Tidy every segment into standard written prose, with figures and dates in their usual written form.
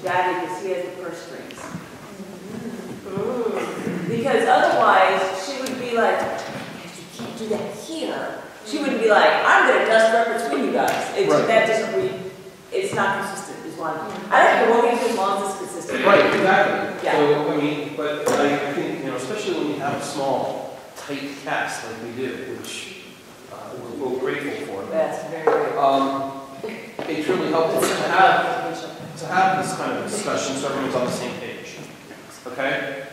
Daddy, because he has the purse strings. Because otherwise, she would be like, you can't do that here. She wouldn't be like, I'm going to dust right between you guys. That doesn't read, it's not consistent, is one. I don't know what we do as long as it's consistent. Right, exactly. Yeah. So, I mean, but I think, you know, especially when you have a small, tight cast like we do, which we're both grateful for. That's very good. It's really helpful to have this kind of discussion so everyone's on the same page. Okay?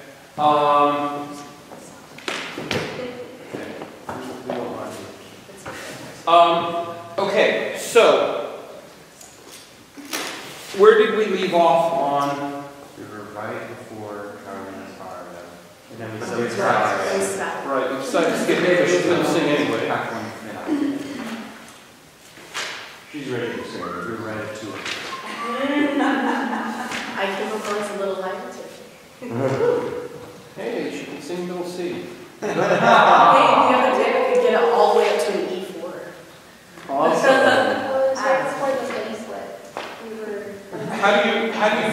Okay, so where did we leave off on? We were right before Carolina's car, and then we Right. started. Right, we decided to skip it, but she's going to sing anyway. She's ready to sing. We're ready to it. I came across a little hypertension. Hey, she can sing Middle C. Hey, the other day I could get it all the way up to an E4. Awesome. Well, it was right before the face slip. We were. How do you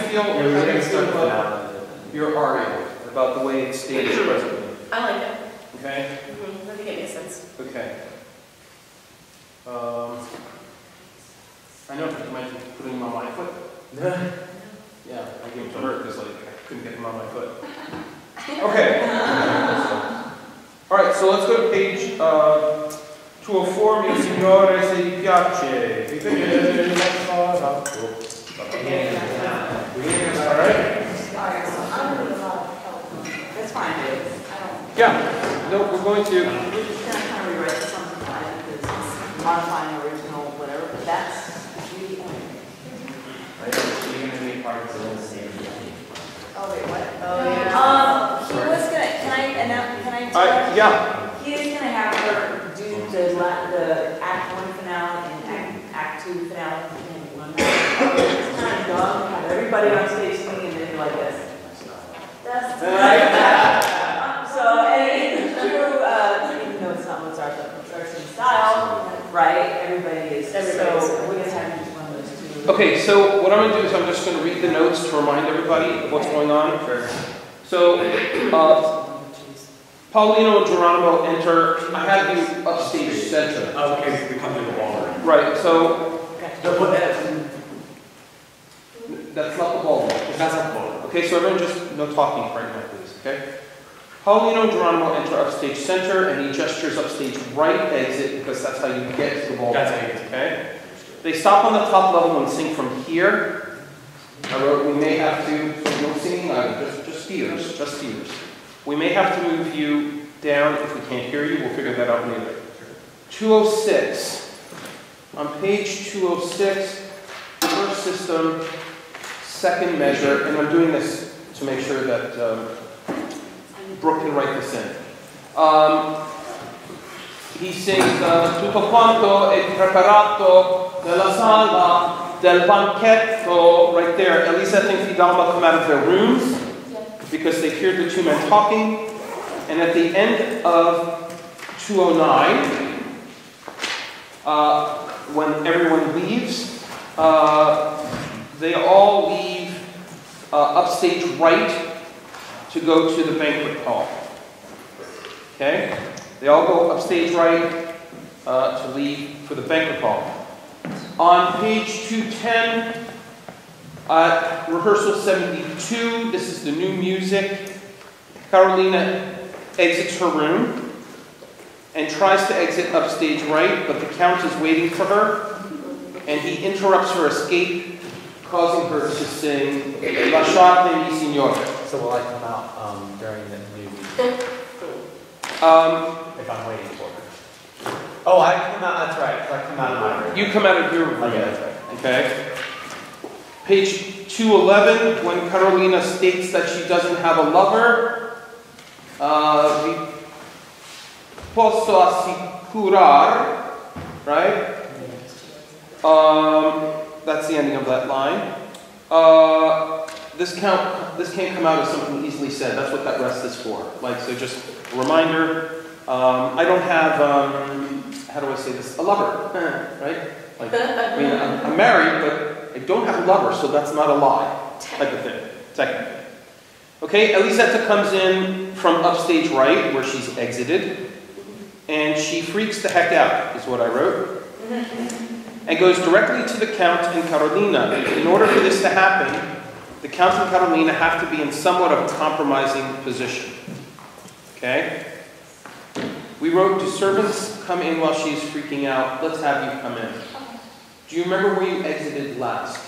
feel? Yeah, we were going to start with that. Your aria about the way it's staged presently? I like it. Okay. I think it makes sense. Okay. I know you mentioned putting them on my foot. Yeah, I gave them to her because like I couldn't get them on my foot. Okay. All right, so let's go to page 204. Mio signore, se vi piace. All right. That's fine, Dave. Yeah. No, we're going to. We're just going to kind of rewrite this on the fly because it's modifying the original, whatever, but that's really I know you're going to be part of the same thing. Oh, wait, what? Oh, yeah. He was going to, can I interrupt? Yeah. He is going to have her do the Act 1 finale and Act 2 finale. It's kind of dumb, have everybody on stage singing and then you're like this. That's So, and it's true, even though it's not Mozart's style, right? Everybody is. So we're going to have each one of those two. Okay, so what I'm going to do is I'm just going to read the notes to remind everybody of what's going on. So, Paulino and Geronimo enter. I have you upstage center. Oh, okay, we come to the ballroom. Right, so Don't put that. that's not the ballroom. That's not the ballroom. Okay, so everyone just no talking right now, please, okay? Paulino and Geronimo enter upstage center, and he gestures upstage right exit because that's how you get to the ballroom. That's how you get to Okay? They stop on the top level and sing from here. I wrote, we may have to, no singing either, just ears, just ears. We may have to move you down if we can't hear you. We'll figure that out later. 206. On page 206, first system, second measure, and I'm doing this to make sure that Brooke can write this in. He sings tutto quanto è preparato nella sala del banchetto, right there. Elisa and Fidalma come out of their rooms because they hear the two men talking. And at the end of 209, when everyone leaves, they all leave upstage right to go to the banquet hall. Okay? They all go upstage right to leave for the banquet hall. On page 210, rehearsal 72, this is the new music. Carolina exits her room and tries to exit upstage right, but the Count is waiting for her, and he interrupts her escape, causing her to sing Lasciate mi signore. So will I come out during the new music? If I'm waiting for her. Oh, I come out, that's right. I come out of my room. You come out of your room. Okay, that's right. Okay. Page 211, when Carolina states that she doesn't have a lover, vi posso assicurar, right? That's the ending of that line. This can't come out as something easily said. That's what that rest is for. Like, so just a reminder. I don't have, how do I say this? A lover, right? Like, I mean, I'm married, but I don't have a lover, so that's not a lie. type of thing, technically. Okay, Elisetta comes in from upstage right, where she's exited, and she freaks the heck out, is what I wrote, and goes directly to the Count and Carolina. In order for this to happen, the Count and Carolina have to be in somewhat of a compromising position. Okay? We wrote, do servants come in while she's freaking out? Let's have you come in. Do you remember where you exited last?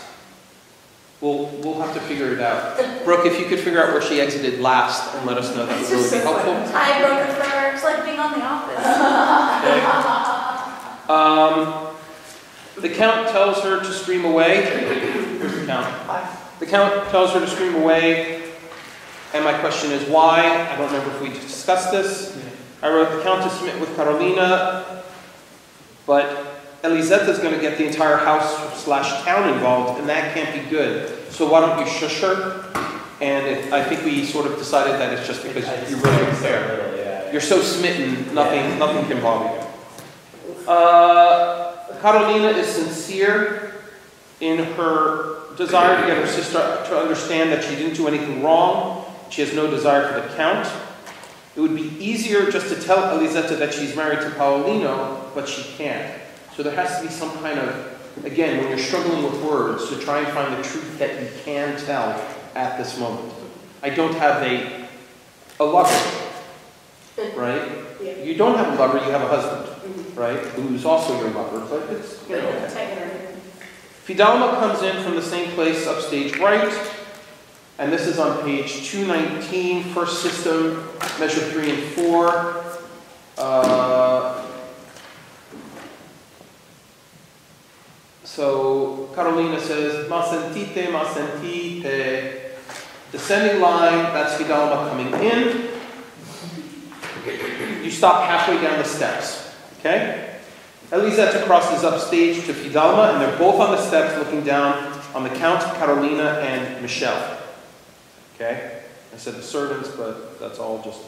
We'll have to figure it out. Brooke, if you could figure out where she exited last and let us know, that would really be helpful. I broke it for her. It's like being on The Office. The Count tells her to scream away. Here's the Count. The Count tells her to scream away, and my question is why? I don't remember if we discussed this. I wrote the Count to submit with Carolina, but Elisetta is going to get the entire house/town involved, and that can't be good. So why don't you shush her? And I think we sort of decided that it's just because you really don't care. You're so smitten, nothing can bother you. Carolina is sincere in her desire to get her sister to understand that she didn't do anything wrong. She has no desire for the Count. It would be easier just to tell Elisetta that she's married to Paolino, but she can't. So there has to be some kind of, again, when you're struggling with words, to try and find the truth that you can tell at this moment. I don't have a lover, right? Yeah. You don't have a lover, you have a husband, right? Who's also your lover, but it's, you know, okay. Fidalma comes in from the same place, upstage right, and this is on page 219, first system, measure 3 and 4. So Carolina says, ma sentite. Descending line, that's Fidalma coming in. You stop halfway down the steps, okay? Elisetta crosses upstage to Fidalma, and they're both on the steps looking down on the Count, Carolina, and Michelle. Okay? I said the servants, but that's all just,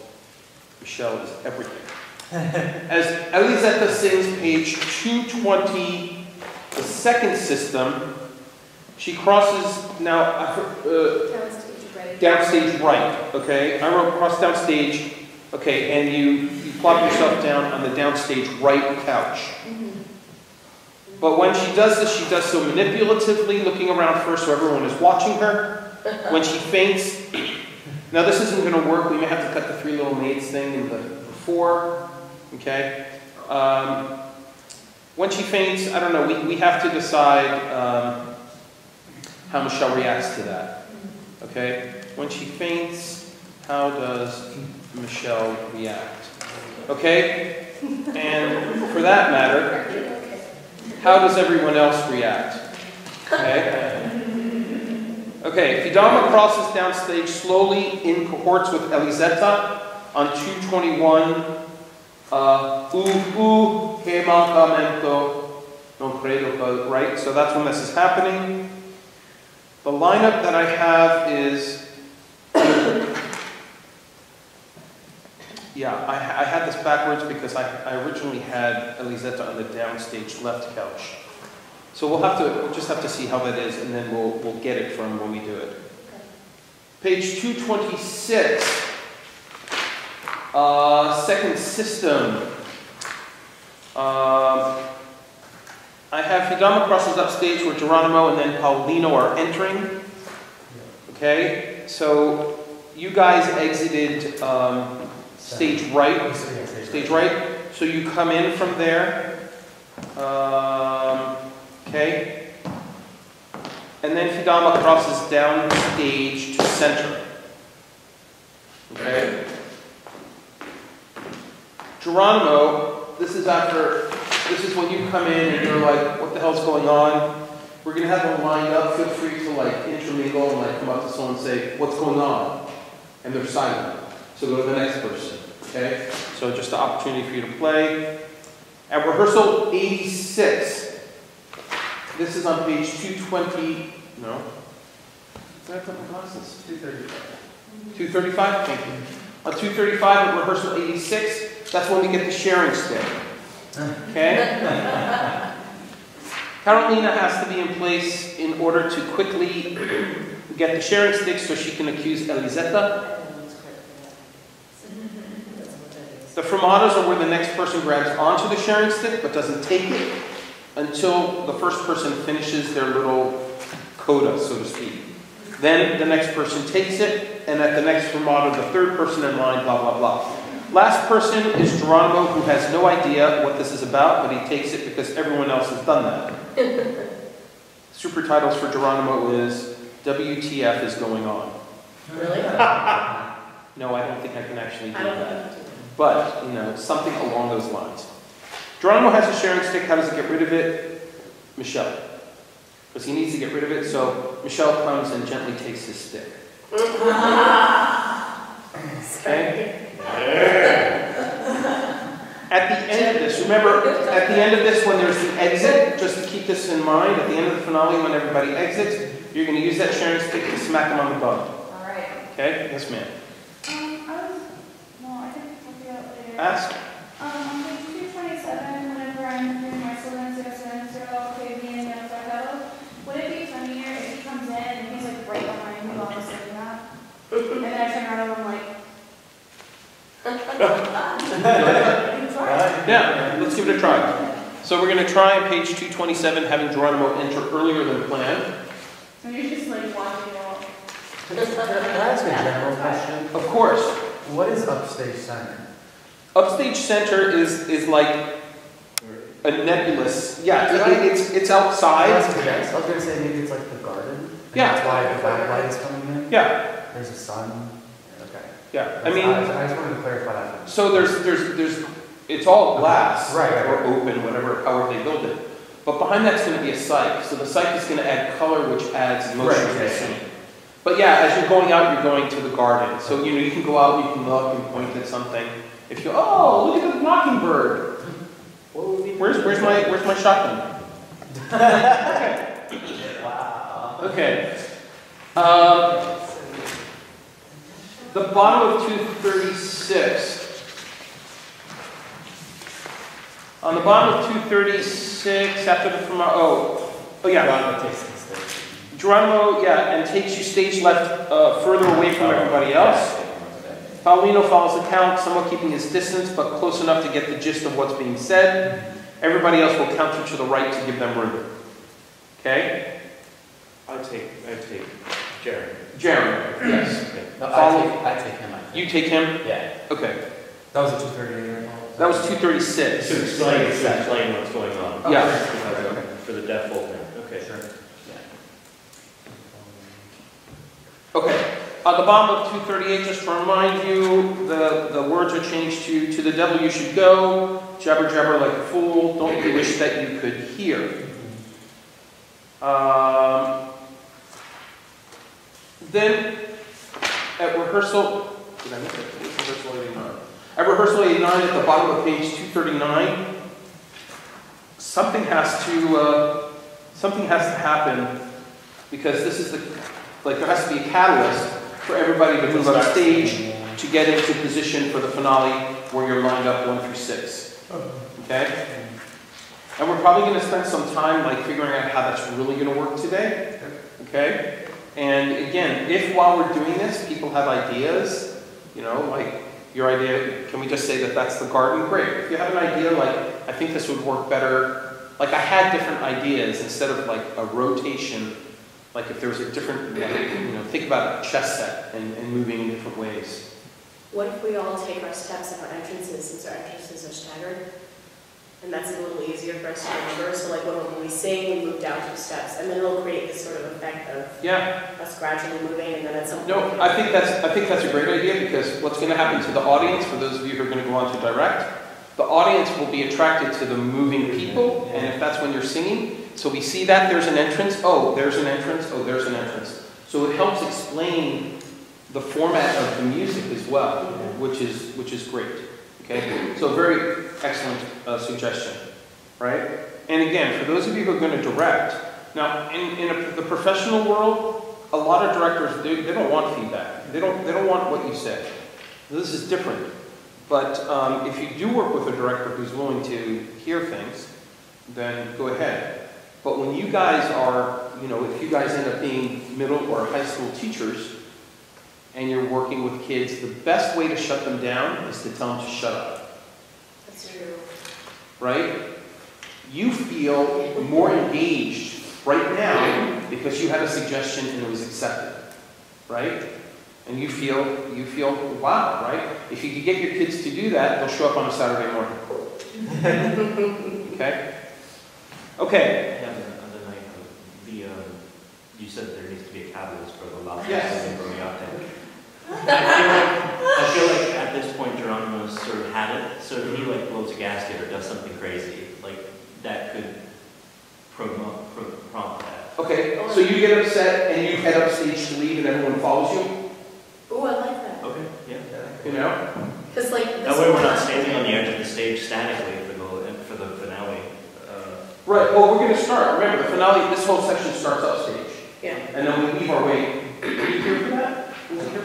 Michelle is everything. As Elisetta sings page 220, the second system, she crosses now, downstage right, okay? I wrote cross downstage, okay, and you plop yourself down on the downstage right couch. But when she does this, she does so manipulatively, looking around first so everyone is watching her. When she faints, now this isn't going to work, we may have to cut the three little maids thing in the before, okay? When she faints, I don't know, we have to decide how Michelle reacts to that, okay? When she faints, how does Michelle react? Okay? And for that matter, how does everyone else react? Okay? Okay, Fidalma crosses downstage slowly in cohorts with Elisetta on 221. Che mancamento, non credo, right? So that's when this is happening. The lineup that I have is, yeah, I had this backwards because I originally had Elisetta on the downstage left couch. So we'll just have to see how that is, and then we'll get it from when we do it. Page 226, second system. I have Fidalma crosses upstage where Geronimo and then Paolino are entering. Okay, so you guys exited stage right. Stage right. So you come in from there. Okay. And then Fidalma crosses down stage to center. Okay. Geronimo, this is when you come in and you're like, what the hell's going on? We're going to have them lined up. Feel free to like intermingle and like come up to someone and say, what's going on? And they're silent. So go to the next person. Okay? So just an opportunity for you to play. At rehearsal 86, this is on page 220, no? Did I put my glasses? 235. 235? Thank you. On 235 at rehearsal 86, that's when we get the sharing stick. Okay? Carolina has to be in place in order to quickly get the sharing stick so she can accuse Elisetta. The fermatas are where the next person grabs onto the sharing stick but doesn't take it until the first person finishes their little coda, so to speak. Then the next person takes it, and at the next fermata, the third person in line, blah, blah, blah. Last person is Geronimo, who has no idea what this is about, but he takes it because everyone else has done that. Super titles for Geronimo is WTF is going on. Really? No, I don't think I can actually do that. But, you know, something along those lines. Geronimo has a sharing stick. How does he get rid of it? Michelle. Because he needs to get rid of it, so Michelle comes and gently takes his stick. Okay? At the end of this, remember, at the end of this, when there's the exit, just to keep this in mind, at the end of the finale, when everybody exits, you're going to use that sharing stick to smack them on the bum. All right. Okay? Yes, ma'am. I can look it up later. Ask. On page 227, whenever I'm doing my silencio, Fabian, and Fratello, would it be funnier if he comes in and he's like right behind me while I'm saying that? And then I turn around and I'm like, Yeah, let's give it a try. So we're going to try on page 227, having Geronimo enter earlier than planned. and you're just like watching it all. Can I ask a general question? Of course. What is Upstage Center? Upstage Center is like a nebulous, it's outside. I was going to say maybe it's like the garden. And Yeah. That's why the backlight is coming in. Yeah, There's a sun. Okay. yeah. I I mean, just wanted to clarify that. so there's, it's all glass Right. or open, whatever, however they build it. But behind that's going to be a cyc. So the cyc is going to add color, which adds emotion to the scene. But yeah, as you're going out, you're going to the garden. So you know you can go out, you can look and point at something. If you look at the mockingbird. Where's my shotgun? Wow. Okay. The bottom of 236. On the bottom of 236, after the Geronimo, and takes you stage left further away from everybody else. Paulino follows the count, somewhat keeping his distance, but close enough to get the gist of what's being said. Everybody else will counter to the right to give them room. Okay? I take Jeremy. Jeremy, yes. No, Follow- I take him. I think. You take him? Yeah. Okay. That was a 238 right? That was 236. To explain what's going on. Yeah. For the deaf folk. Okay. Sure. Okay. At the bottom of 238, just to remind you, the words are changed to the devil you should go, jabber jabber like a fool, don't you wish that you could hear. Then, at rehearsal, did I miss it? This is rehearsal 89. At rehearsal 89, at the bottom of page 239, something has to happen, because this is there has to be a catalyst for everybody to move on stage to get into position for the finale where you're lined up 1 through 6. Okay? And we're probably going to spend some time figuring out how that's really going to work today. Okay? And again, if while we're doing this, people have ideas, your idea, can we just say that that's the garden? Great. If you have an idea, I think this would work better. I had different ideas instead of a rotation. If there was a different, think about a chess set and moving in different ways. What if we all take our steps at our entrances, since our entrances are staggered? And that's a little easier for us to remember. So when we sing, we move down 2 steps, and then it'll create this sort of effect of us gradually moving, and then at some point. No, I think that's a great idea, because what's going to happen to the audience, for those of you who are going to go on to direct, the audience will be attracted to the moving people, and if that's when you're singing, so we see that there's an entrance, oh, there's an entrance, oh, there's an entrance. So it helps explain the format of the music as well, which is great. Okay, so very excellent suggestion, right? And again, for those of you who are going to direct, now in the professional world, a lot of directors they don't want feedback. They don't want what you say. This is different. But if you do work with a director who's willing to hear things, then go ahead. But when you guys are you know, if you guys end up being middle or high school teachers and you're working with kids, the best way to shut them down is to tell them to shut up. That's true. Right? You feel more engaged right now because you had a suggestion and it was accepted. Right? And you feel, wow, right? If you could get your kids to do that, they'll show up on a Saturday morning. Okay? Okay. Yeah, on the night, you said there needs to be a catalyst for the last Yes. thing from the outcome. I feel like at this point Geronimo's sort of had it, so if he like blows a gasket or does something crazy, like that could prompt that. Okay, so you get upset and you head upstage to leave and everyone follows you, Oh, I like that. Okay, yeah. you know? Because like. That way we're not standing on the edge of the stage statically for the finale. Right, well, we're going to start. Remember, the finale, this whole section starts upstage. Yeah. And then we leave our way. Were you here for that?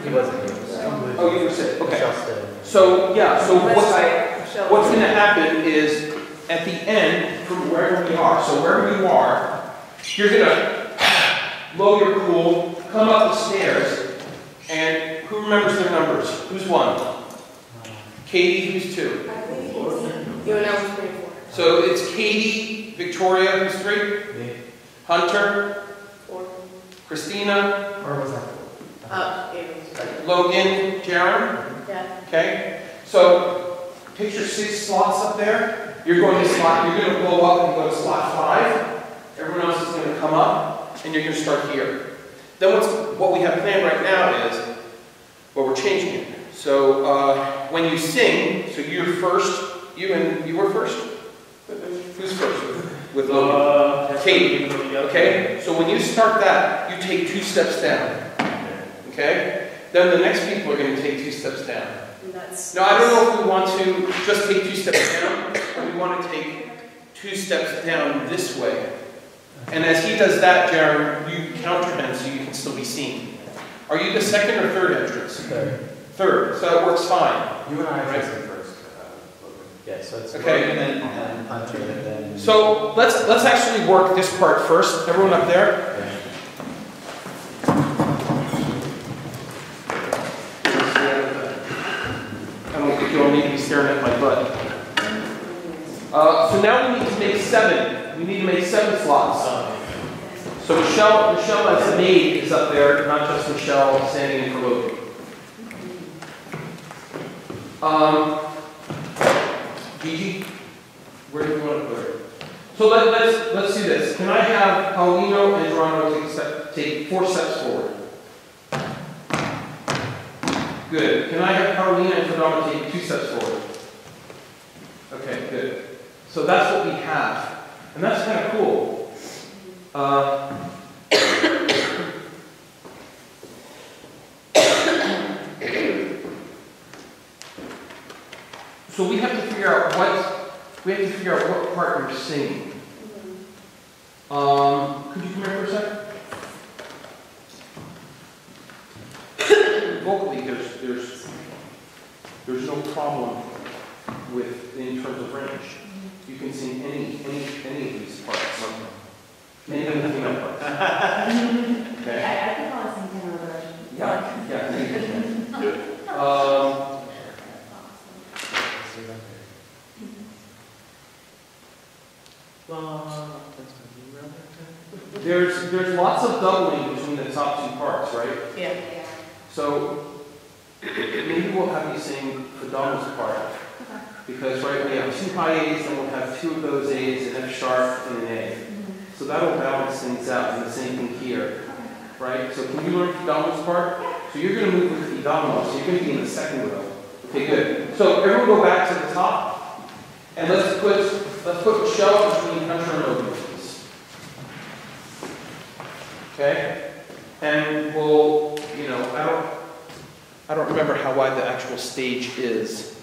He wasn't here. Oh, you were sick, okay. Justin. So, yeah, so That's what's right. Michelle. going to happen is, at the end, from wherever we are, so wherever you are, you're going to blow your cool, come up the stairs, and who remembers their numbers? Who's one? Katie, who's two? I think You and I was 24. So it's Katie, Victoria, who's three? Me. Hunter, 4. Christina, Or was that? Yeah. Logan, Jaron. Yeah. Okay? So picture 6 slots up there. You're going to blow up and go to slot 5. Everyone else is going to come up, and you're going to start here. Then what we have planned right now is, well, we're changing it. So when you sing, so you're first, you were first? Who's first? With Logan. Katie. Okay? So when you start that, you take 2 steps down. Okay? Then the next people are going to take 2 steps down. And that's. Now, I don't know if we want to just take 2 steps down, or we want to take 2 steps down this way. And as he does that, Jaron, you counter him so you can still be seen. Are you the second or third entrance? Third. So that works fine. You and I Right. are first. Yeah, so it's Okay. Logan and then Hunter and then. So let's actually work this part first. Everyone up there? Yeah. I don't think you all need to be staring at my butt. So now we need to make 7. We need to make 7 slots. So Michelle as a maid is up there, not just Michelle standing in for Logan. Gigi, where do you want to put her? So let's do this. Can I have Paulino and Geronimo take 4 steps forward? Good. Can I have Carolina and Fedoma take 2 steps forward? Okay, good. So that's what we have. And that's kind of cool. So we have to figure out what part you're singing. Could you come here for a second? Vocally, there's no problem in terms of range. You can sing any of these parts. Any of the female parts. Okay. I think I was thinking of a. Yeah. There's lots of doubling between the top 2 parts, right? Yeah. So maybe we'll have you sing Fedoma's part. Because right, we have 2 high A's, and we'll have 2 of those A's, an F sharp and an A. So that'll balance things out, and the same thing here. Right? So can you learn Fedoma's part? So you're going to move with Fedoma, so you're going to be in the second row. Okay, good. So everyone go back to the top, and let's put Michelle between Hunter and Logan, please. Okay? And we'll, I don't remember how wide the actual stage is.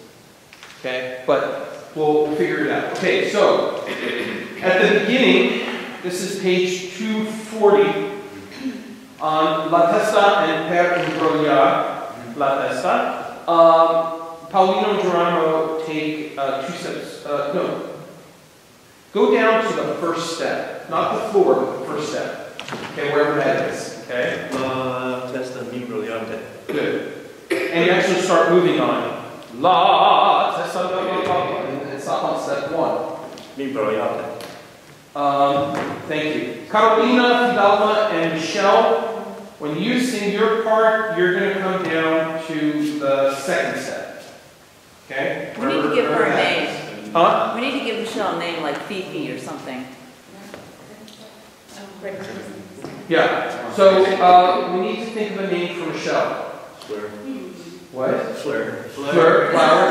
Okay, but we'll figure it out. Okay, so at the beginning, this is page 240 on La Testa and Per Imbrogliar La Testa. Paulino and Geronimo take 2 steps. No, go down to the first step, not the floor, but the first step. Okay, wherever that is, okay? That's the miembro leonte. Good. And you actually start moving on. La, testa la, and stop on step 1. Miembro leonte. Thank you. Carolina, Fidelma, and Michelle, when you sing your part, you're going to come down to the second step. Okay? We need to give her a name. Huh? We need to give Michelle a name like Fifi or something. Yeah. So we need to think of a name for Michelle. Fleur. What? Fleur. Fleur. Flower.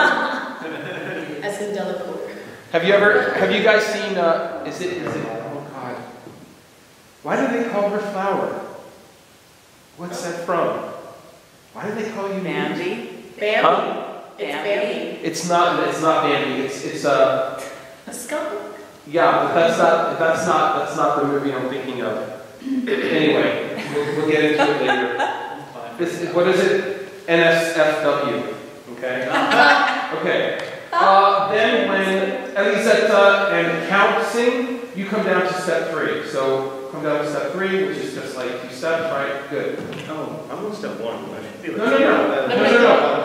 As in Delacour. Have you guys seen, is it, oh God. Why do they call her Flower? What's that from? Why do they call you Bambi. Bambi. Huh? It's Bambi. Bambi. It's not Bambi, it's A skunk? yeah, but that's not the movie I'm thinking of. Anyway, we'll get into it later. What is it? NSFW. Okay? Okay. Then when Elisetta and Count sing, you come down to step 3. So come down to step 3, which is just like 2 steps, right? Good. Oh, I'm on step 1. I should be No.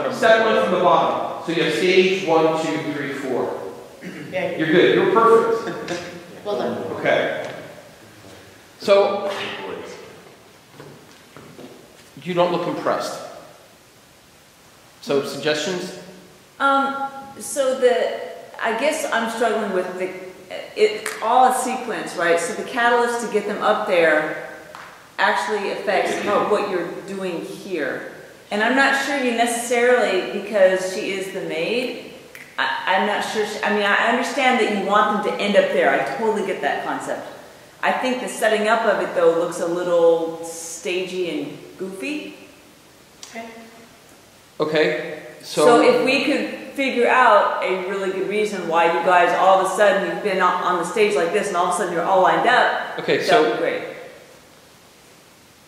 like Step 1 from the bottom. So you have stage 1, 2, 3, 4. Yeah. You're good. You're perfect. Well done. Okay. So you don't look impressed. So suggestions? So I guess I'm struggling with it's all a sequence, right? So the catalyst to get them up there actually affects what you're doing here. And I'm not sure you necessarily, because she is the maid, I'm not sure, I understand that you want them to end up there. I totally get that concept. I think the setting up of it, though, looks a little stagey and goofy. Okay. Okay. So if we could figure out a really good reason why you guys all of a sudden you've been on the stage like this and all of a sudden you're all lined up, okay, that so would be great.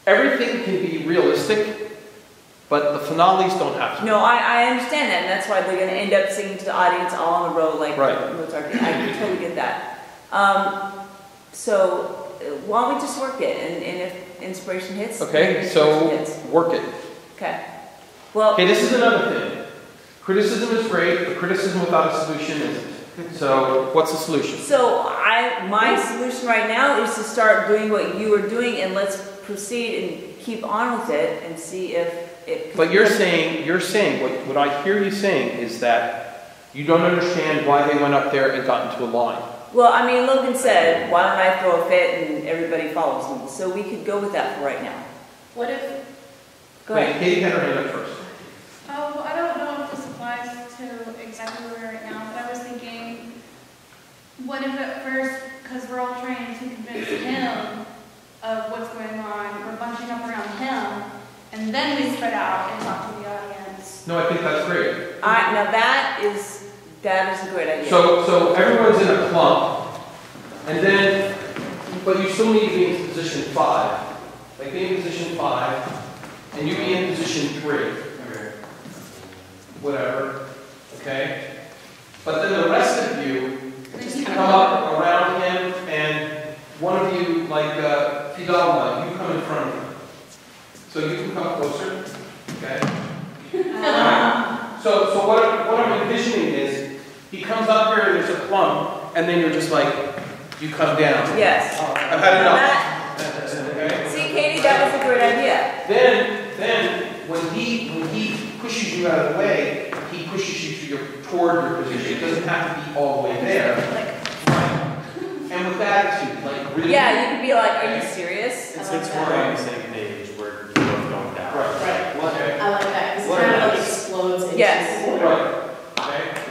everything can be realistic, but the finales don't have to. No, I understand that, and that's why they're going to end up singing to the audience all on the road like Right. Mozart. I totally get that. So why don't we just work it, and if inspiration hits, Okay, inspiration so hits. work it. Okay. Well, Okay, this is another thing. Criticism is great, but criticism without a solution isn't. So what's the solution? so my solution right now is to start doing what you were doing, and let's proceed and keep on with it and see if it. But you're saying what I hear you saying is that you don't understand why they went up there and got into a line. Well, Logan said, why don't I throw a fit and everybody follows me? So we could go with that for right now. What if, Go Wait, ahead. Katie had her hand up first. Oh, well, I don't know if this applies to exactly where we're at now, but I was thinking, what if at first, because we're all trying to convince him of what's going on, we're bunching up around him, and then we spread out and talk to the audience. No, I think that's great. Now that is a great idea. So everyone's in a clump, and then, but you still need to be in position 5. Like be in position 5, and you be in position 3. Whatever, okay? But then the rest of you come up around him, and one of you, like Fidelma, you come in front of him. So you can come closer, okay? So what I'm envisioning is, he comes up here, there's a clump, and then you're just like, you come down. Yes. I've had enough. Okay? See, Katie, that was a great idea. Then when he pushes you out of the way, he pushes you toward your position. It doesn't have to be all the way there. Right. And with attitude, like really. Yeah, you could be like, are you serious? It's I like we're that. on the same page, we're both going down. Right. Okay. I like that, because it What kind of else? like explodes into. Yes. Right.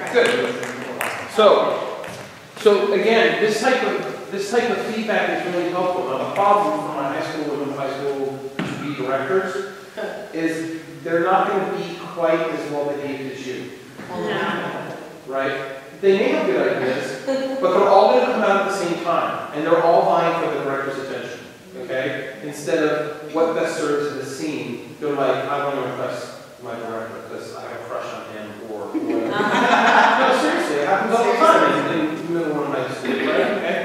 Okay. Good. So again, this type of feedback is really helpful. Now, the problem for my high school and high school to be directors is they're not going to be quite as well behaved as you. Right? They may have good ideas, but they're all going to come out at the same time, and they're all vying for the director's attention. Okay? Instead of what best serves the scene, they're like, I want to impress my director because I have a crush on him or whatever. No, seriously, it happens all the time in the middle of high school, right? Okay?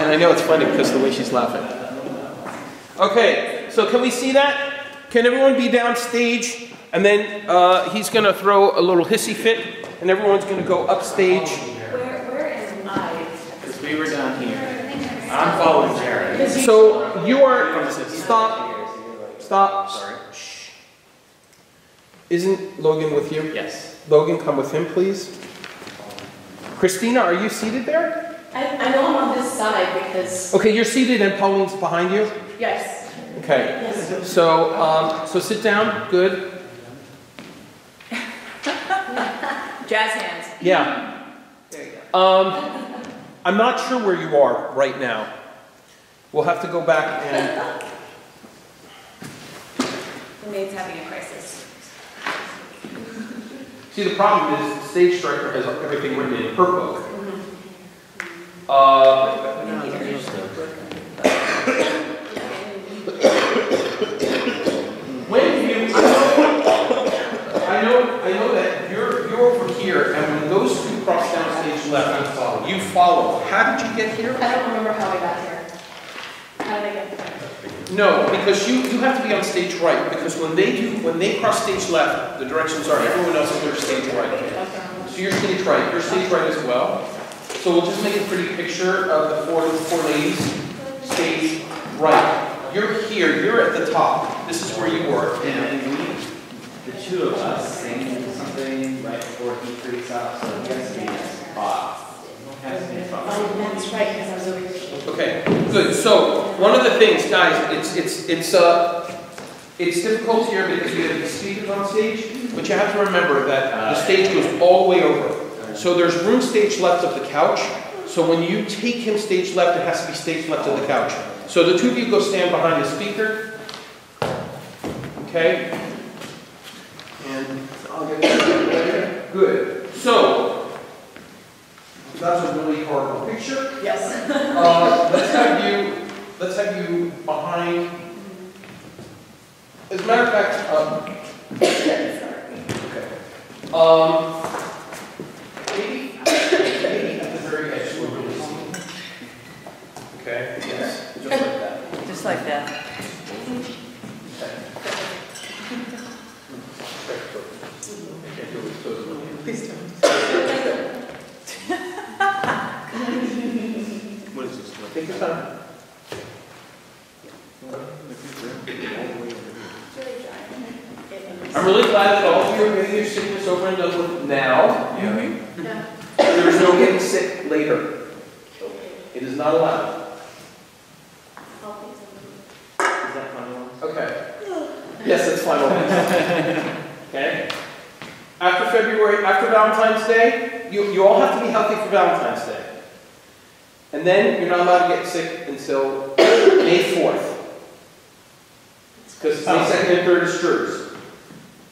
And I know it's funny because of the way she's laughing. Okay, so can we see that? Can everyone be downstage? And then he's going to throw a little hissy fit, and everyone's going to go upstage. Where am I? Because we were down here. I'm following Jared. So you are, stop. Sorry. Shh. Isn't Logan with you? Yes. Logan, come with him, please. Christina, are you seated there? I know I'm on this side because. Okay, you're seated and Pauline's behind you? Yes. Okay. Yes. So sit down, good. Jazz hands. Yeah. There you go. I'm not sure where you are right now. We'll have to go back and... The maid's having a crisis. See, the problem is the stage director has everything written in her book. When you... I know that you're over here, and when those two cross down stage left, you follow. How did you get here? I don't remember how I got here. How did I get here? No, because you have to be on stage right, because when they cross stage left, the directions are everyone else is their stage right. Okay. So you're stage right. You're stage right as well. So we'll just make a pretty picture of the four ladies stage right. You're here. You're at the top. This is where you were. And the two of us sing something right before he freaks out, so he has to be off. Oh, that's right, because I was over here. Okay, good. So one of the things, guys, it's difficult here because we have these speakers on stage, but you have to remember that the stage goes all the way over. So there's room stage left of the couch. So when you take him stage left, it has to be stage left of the couch. So the two of you go stand behind the speaker. Okay. And I'll get that. Good. So that's a really horrible picture. Yes. Let's have you behind. As a matter of fact, maybe at the very edge we're really seeing. Okay. Yes. Just like that. Just like that. Please don't. What is this? Take your time. I'm really glad that all of you are getting your sickness over and done with now. Yeah. There is no getting sick later. It is not allowed. Is that final? Okay. Yes, that's final. Okay. After Valentine's Day, you all have to be healthy for Valentine's Day. And then you're not allowed to get sick until May 4th. Because May 2nd and 3rd is Dru's.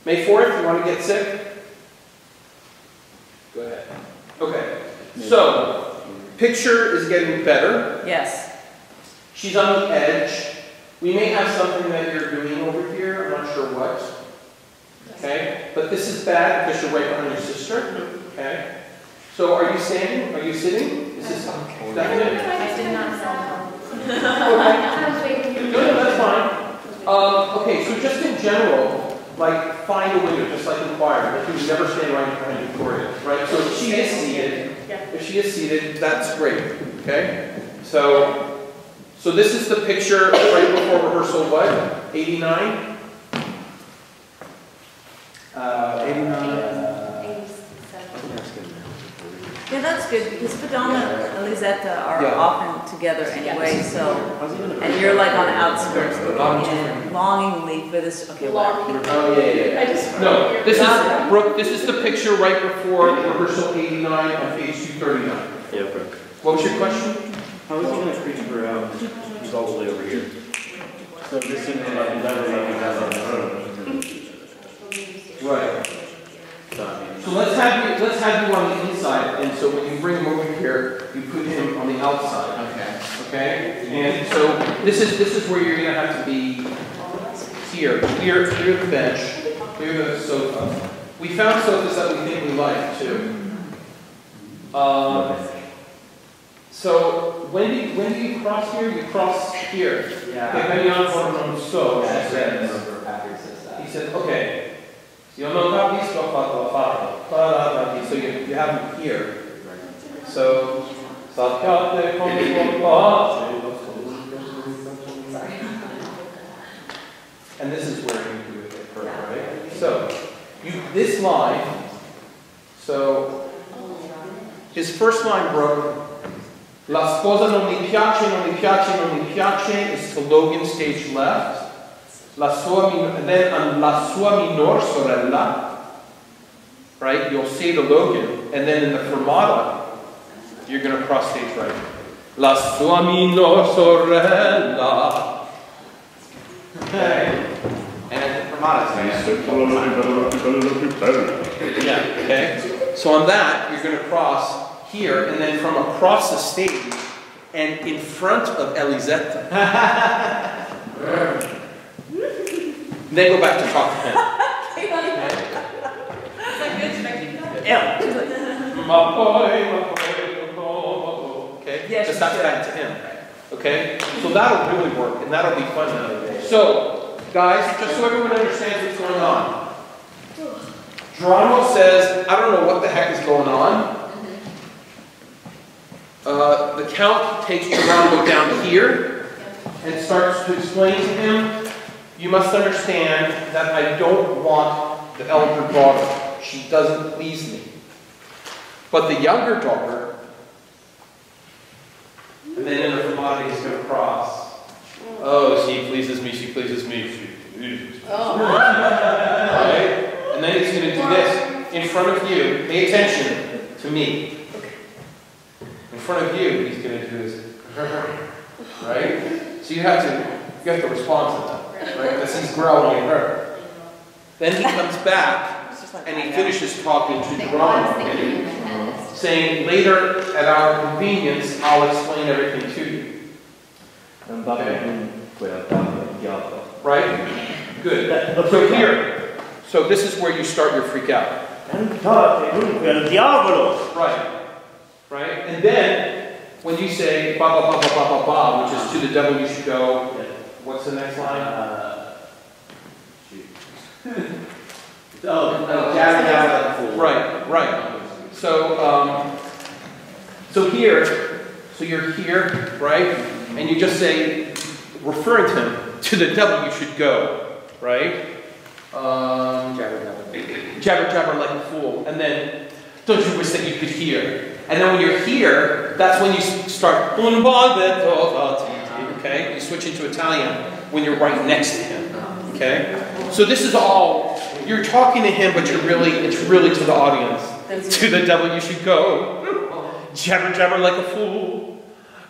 May 4th, you want to get sick? Go ahead. Okay. So, picture is getting better. Yes. She's on the edge. We may have something that you're doing over here. I'm not sure what. Okay? But this is bad because you're right behind your sister. Okay? So are you standing? Are you sitting? Is this definite? I did not know. Okay. No, that's fine. Okay, so just in general, like find a window, just like in choir. You would never stand right behind Victoria, right? So if she is seated, that's great. Okay? So this is the picture right before rehearsal, what? 89? 89. Yeah, that's good because Fidona and Lisetta are Yeah. often together anyway, so, and you're like on the outskirts looking in longingly for this, okay, whatever. Oh, yeah. I just. No, this is, Brooke, this is the picture right before rehearsal 89 on page 239. Yeah, Brooke. What was your question? How is he going to preach for he's all the way over here? So this is like Right. So let's have you on the inside, and so when you bring him over here, you put him on the outside. Okay. Okay? And so this is where you're going to have to be here. Clear the bench, clear the sofa. We found sofas that we think we like too. So when do you cross here? You cross here. Yeah. Okay, veniamo con un so. Yeah, Patrick says that. He said, okay. Io non capisco, ho fatto. So you have them here. So sappiate come fate. And this is where you do it, right? So this line. So his first line broke. La sposa non mi piace, non mi piace, non mi piace is the Logan stage left. And then on la sua minor sorella, right? You'll say the Logan, and then in the fermata, you're going to cross stage right. La sua minor sorella. Okay. And at the fermata, yeah, okay. So on that, you're going to cross here, and then from across the stage, and in front of Elisetta. Then go back to talk to him. Okay? Yes, just that's back to him. Okay? So that'll really work, and that'll be fun. So, guys, just so everyone understands what's going on. Geronimo says, I don't know what the heck is going on. The Count takes Geronimo down here and starts to explain to him, you must understand that I don't want the elder daughter. She doesn't please me. But the younger daughter, and then in the fermata he's going to cross. Oh, she pleases me, she pleases me, she pleases me. Oh. Right? And then he's going to do this in front of you. Pay attention to me. In front of you, he's going to do this. Right? So you have to respond to that. Right? Because he's growling at her. Then he comes back and he finishes talking to Geronimo, saying, later at our convenience, I'll explain everything to you. Okay. Right? Good. So here, so this is where you start your freak out. Right. Right? And then, when you say ba ba ba ba ba ba ba, which is to the devil you should go, what's the next line? Right. So here, so you're here, right? And you just say, referring to him, to the devil you should go, right? Jabber, jabber like a fool. And then, don't you wish that you could hear? And then when you're here, that's when you start, okay? You switch into Italian when you're right next to him, okay? So this is all, you're talking to him, but it's really to the audience. To the devil you should go. Jabber, jabber like a fool.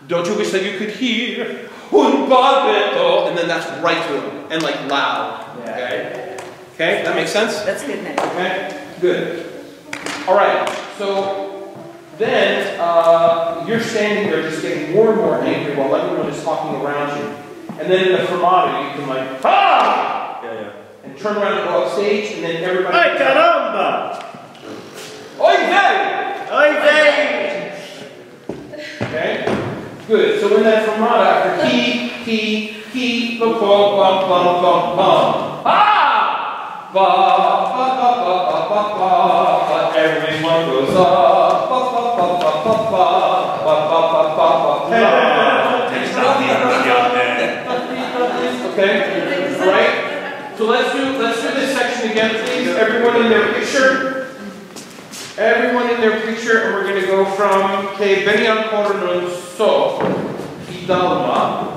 Don't you wish that you could hear? And then that's right to him, and like loud, okay? Okay, that makes sense? That's good, Nick. Okay, good. All right, so then you're standing there just getting more and more angry while everyone is talking around you. And then in the fermata, you can like, ah! Yeah. And turn around and go up stage, and then everybody... Ay caramba! Oy vey! Oy vey! Okay, good. So in that fermata, after he, lo, ah! Ba, ba, ba, ba, ba, ba, ba, everyone goes up, ba, ba, ba, ba, ba, ba, ba, ba, ba, ba, ba. Okay, all right. So let's do this section again, please. Everyone in their picture. Everyone in their picture, and we're going to go from che veni ancora non so, Idalma.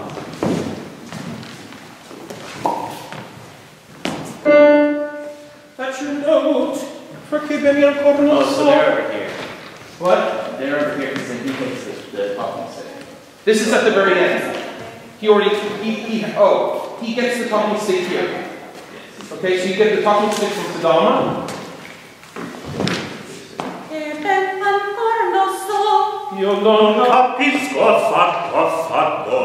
That's your note. For che veni ancora non so. So they're over here. What? They're over here because then he takes the talking stick. This is at the very end. He gets the talking stick here. Okay, so you get the talking stick from Idalma. Io non Capisco affatto.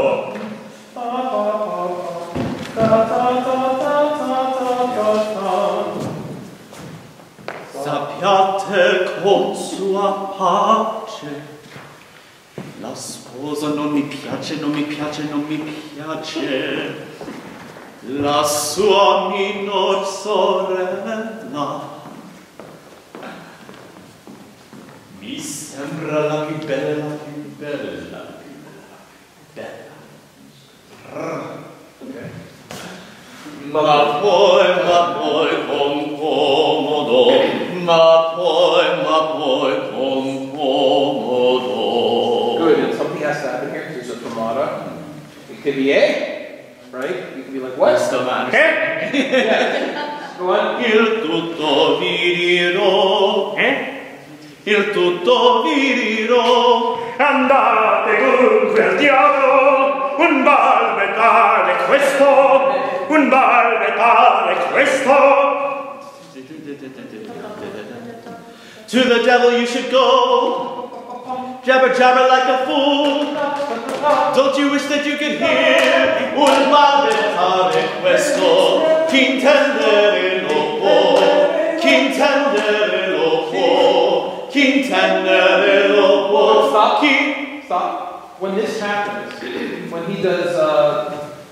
pace con sua pace. La sposa non mi piace, non mi piace, non mi piace. La sua minor sorella mi sembra la più bella, più bella, più bella. Okay. Ma poi con comodo, ma poi con comodo. Good, and something has to happen here, because there's a fermata. It could be A, right? You could be like, what? Still matters. Yeah. Go on. Il tutto vi dirò, il tutto vi dirò. Andate dunque al diavolo, un balbettare questo, un balbettare questo. To the devil you should go, jabber jabber like a fool. Don't you wish that you could hear un balbettare questo? Chi intendere lo può, chi intendere lo può, chi intendere lo può. Stop. Stop. When this happens, when he does,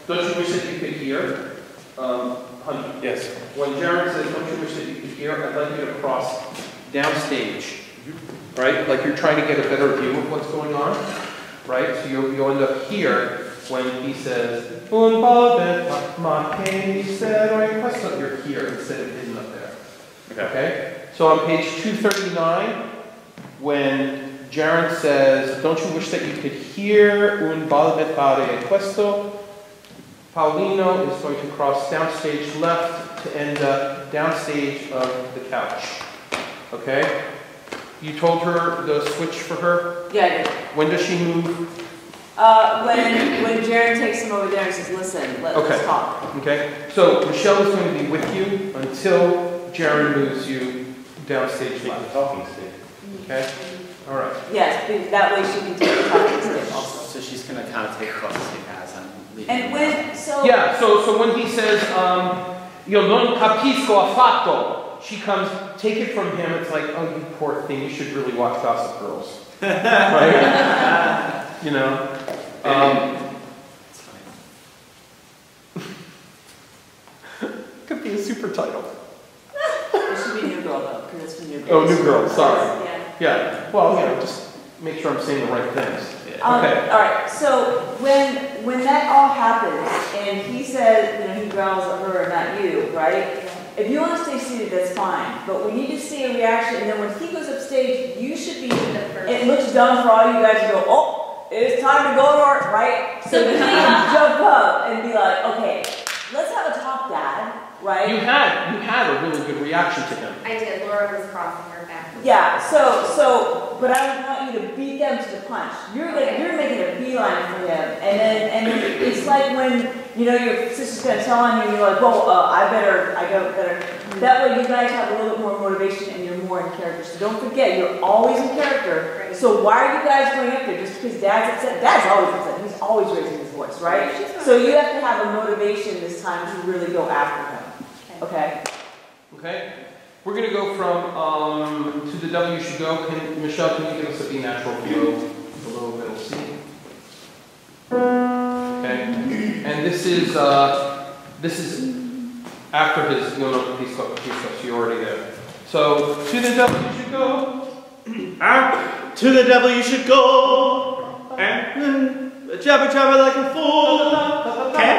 don't you wish that you could hear? Honey. Yes. When Jared says, don't you wish that you could hear, I'd like you to cross downstage, right? Like you're trying to get a better view of what's going on, right? So you'll end up here when he says, un balbet ma che mistero, you're here instead of hidden up there. Okay? So on page 239, when Jared says, don't you wish that you could hear un balbettare questo, Paulino is going to cross downstage left to end up downstage of the couch. Okay? You told her the switch for her? Yeah, I did. When does she move? When Jared takes him over there and says, listen, let's talk. Okay? So Michelle is going to be with you until Jared moves you downstage left. Talking stick. Okay? All right. Yes, that way she can take the talking stick also. So she's gonna kind of take the talking stick as I'm leaving. And when, so... Yeah, so when he says, io non capisco affatto, she comes, take it from him, it's like, oh, you poor thing, you should really watch Gossip Girls. Right? You know? It's funny. Could be a super title. It should be New Girl though, because it's from New Girl. Oh, New Girl, sorry. Yeah. Yeah, well, you know, just make sure I'm saying the right things. Okay. All right, so when that all happens, and he says, you know, he growls at her and not you, right? If you want to stay seated, that's fine, but we need to see a reaction, and then when he goes upstage, you should be, it looks dumb for all you guys to go, oh, it's time to go to work, right? So you jump up and be like, okay, let's have a talk, Dad, right? You had a really good reaction to him. I did. Laura was crossing her back. Yeah, but I want you to beat them to the punch. You're making a beeline for him, and then it's like when you know your sister's gonna tell on you, you're like, well, I better. That way, you guys have a little bit more motivation, and you're more in character. So don't forget, you're always in character. Right. So why are you guys going up there just because Dad's upset? Dad's always upset. He's always raising his voice, right? So you have to have a motivation this time to really go after him. Okay. Okay? We're going to go from to the W should go. Michelle, can you give us a B natural below middle C? Okay. And this is after his he's already there. So to the W you should go. To the devil you should go, and jabber jabber like a fool.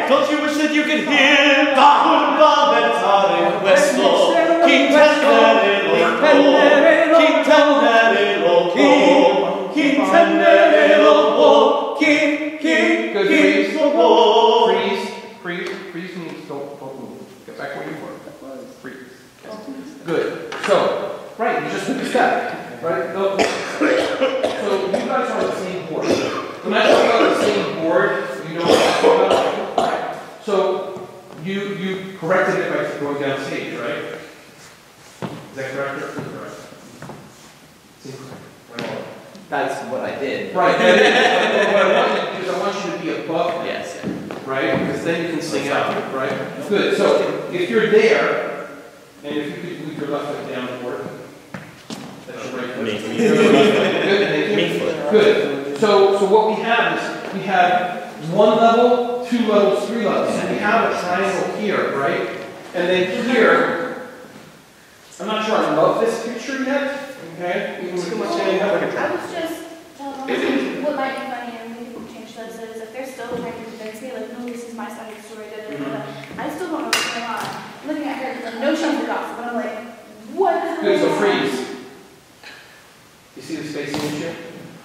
Don't you wish that you could hear un balbettare questo? Chi intendere lo può, chi intendere lo può, chi intendere lo può, chi lo può. Freeze means don't move. Get back where you were. Freeze. Good. So, right, you just took a step, right? So you guys are on the same board. When I talk about the same board, you know what I'm talking about, right? So you corrected it by going down stage, right? Is that correct or incorrect? Seems right. That's what I did. Right. What I want you to do is I want you to be above, Yes. right? Because then you can sing out, right? Good. So if you're there, and if you could move your left foot down forward. me. Good, thank you. Meat. Good. So what we have is, we have 1 level, 2 levels, 3 levels. And we have a triangle here, right? And then here, I'm not sure I love this picture yet, okay? Even too much saying how like a I was just telling them what might be funny, and we can change this, is if they're still trying to convince me, like, no, this is my side of the story, I still don't know what's going on. I'm looking at her, because I know she's the gossip, but I'm like, what is Good, so going on? freeze. You see the spacing issue?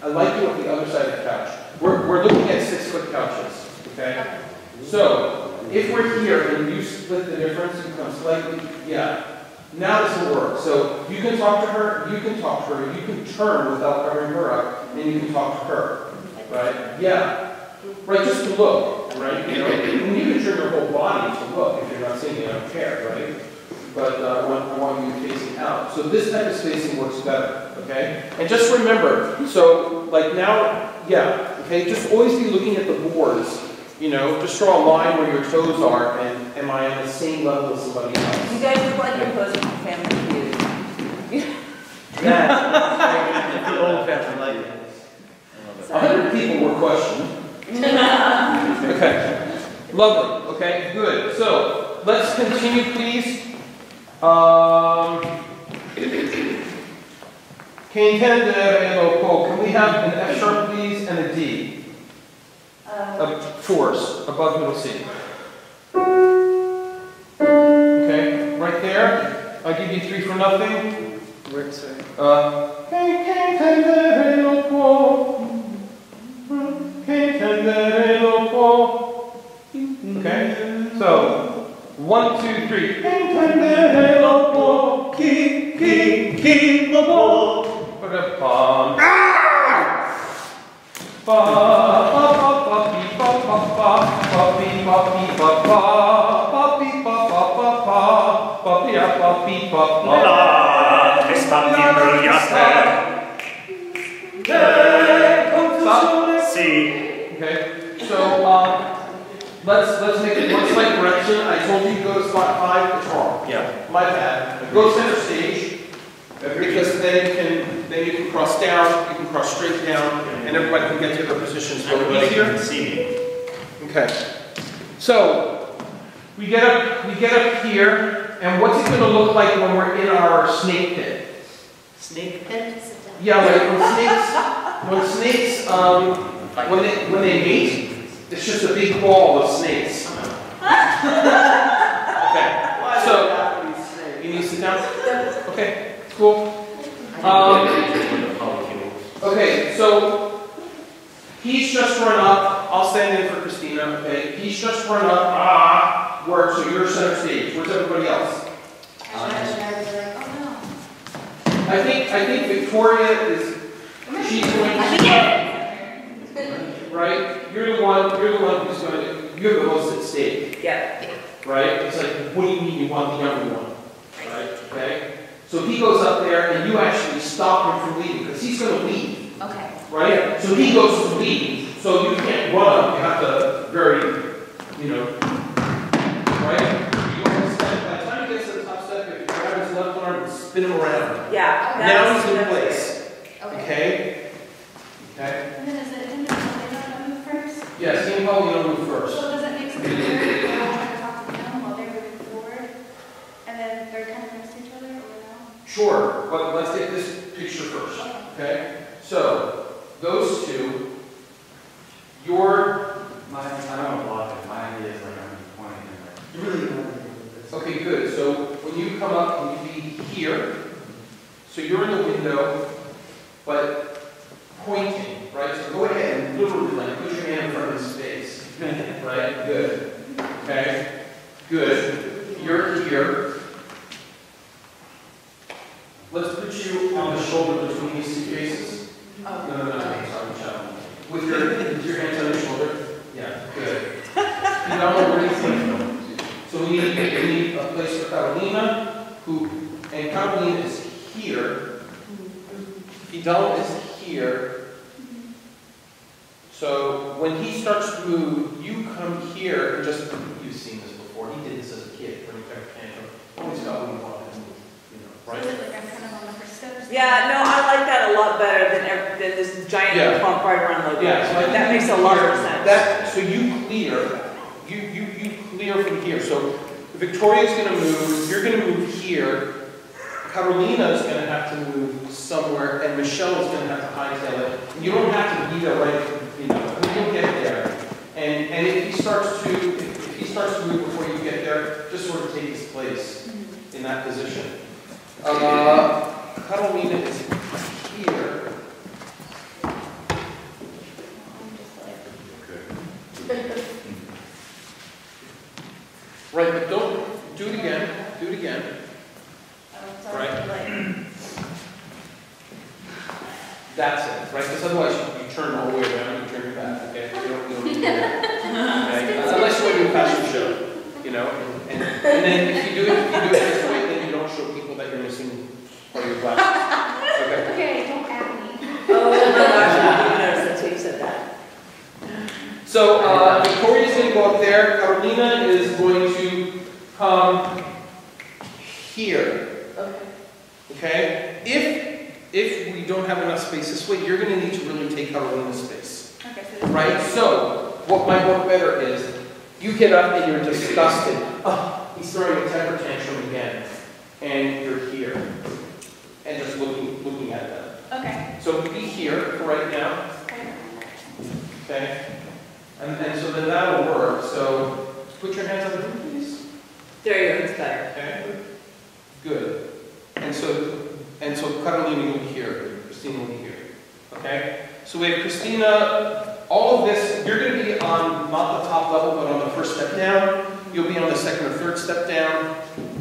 I like you on the other side of the couch. We're looking at 6-foot couches, okay? So, if we're here and you split the difference, you come slightly, yeah. Now this will work. So, you can talk to her, you can talk to her, you can turn without covering her up, and you can talk to her, right? Yeah. Right, just to look, right? You know, and you can turn your whole body to look if you're not seeing it, I don't care, right? But I want you facing out. So this type of spacing works better, okay? And just remember, so like now, yeah, okay, just always be looking at the boards, you know, just draw a line where your toes are, and am I on the same level as somebody else? You guys look like you're posing for Family Feud. That's the old family like it. 100 people were questioned. Okay, lovely, okay, good. So, let's continue, please. Can we have an F sharp, please, and a D? Fours, above middle C. Okay, right there. I'll give you 3 for nothing. Where, sorry? Okay, so 1, 2, 3. Okay, so let's make it one slight correction. I told you to go to spot 5. It's wrong. Yeah. My bad. Go center stage, because then you can cross down, you can cross straight down, and everybody can get to their positions a little Everybody easier. can see me. Okay. So we get up here, and what's it going to look like when we're in our snake pit? Snake pit? Yeah, like when snakes when they mate, it's just a big ball of snakes. Okay. So you need to sit down. Okay. Cool. Okay. So he's just run up. I'll stand in for Christina. Okay. He's just run up. Work. So you're center stage. Where's everybody else? I think Victoria is. She's going to. Right? You're the one who's going to. You're the most at stake. Yeah. Right? It's like, what do you mean you want the younger one? Right? Okay? So he goes up there and you actually stop him from leaving because he's going to leave. Okay. Right? So he goes to leave. So you can't run. You have to very, you know, right? You want to step. By the time he gets to the top step, if you grab his left arm and spin him around. Yeah. Now he's in place. Okay. Okay? Okay? And then is it in the move first? Yes, he and Paulina move first. So does it make sense if they're all trying to talk to them while they're moving forward? And then they're kind of next to each other, or no? Sure, but let's take this picture first, okay? So, those two, I don't want to block it. My idea is like I'm pointing and like. You really want to do this? okay, good. So, when you come up, can you be here? So you're in the window, but pointing, right? So go ahead and literally like put your hand in front of his face. Right? Good. Okay? Good. You're here. Let's put you on the shoulder between these two faces. Oh. No, sorry, Michelle. With your hands on your shoulder. Yeah, good. You don't know where anything. So we need a place for Carolina, and Carolina is here. Fidel is here. So when he starts to move, you come here and just, you've seen this before. He did this as a kid when he took a tantrum. Always got what he wanted to move, you know, right? So is it like I'm kind of on the first step? Yeah, no, I like that a than this giant Yeah. clump right around Logan. Yeah, so I That think makes a lot of sense. So you clear, you clear from here. So Victoria's gonna move, you're gonna move here, Carolina's gonna have to move somewhere, and Michelle's gonna have to hightail it. You don't have to be there right, you know, you'll get there. And if he starts to move before you get there, just sort of take his place in that position. Carolina is here. Right, but don't do it again. Do it again. Right. That's it, right? Because otherwise you turn all the way around, you turn your back, okay? You don't do that. Okay? Unless you want to do a fashion show, you know? And then if you do it this way, then you don't show people that you're missing part of your glasses. Okay? Okay, don't at me. Oh my gosh, I didn't even notice that you said that. So Victoria's going to go up there. Carolina is going to come here. Okay. Okay? If we don't have enough space this way, you're going to need to really take Carolina's space. Okay, so this Right? So what might work better is you get up and you're disgusted. Oh, he's throwing a temper tantrum again. And you're here. And just looking at them. Okay. So be here for right now. Okay? And so then that'll work. So put your hands on the hoop, please. There you go, it's better. Okay? Good. And so Carolina will be here. Christina will be here. Okay? So we have Christina, all of this, you're going to be on not the top level, but on the first step down. You'll be on the second or third step down.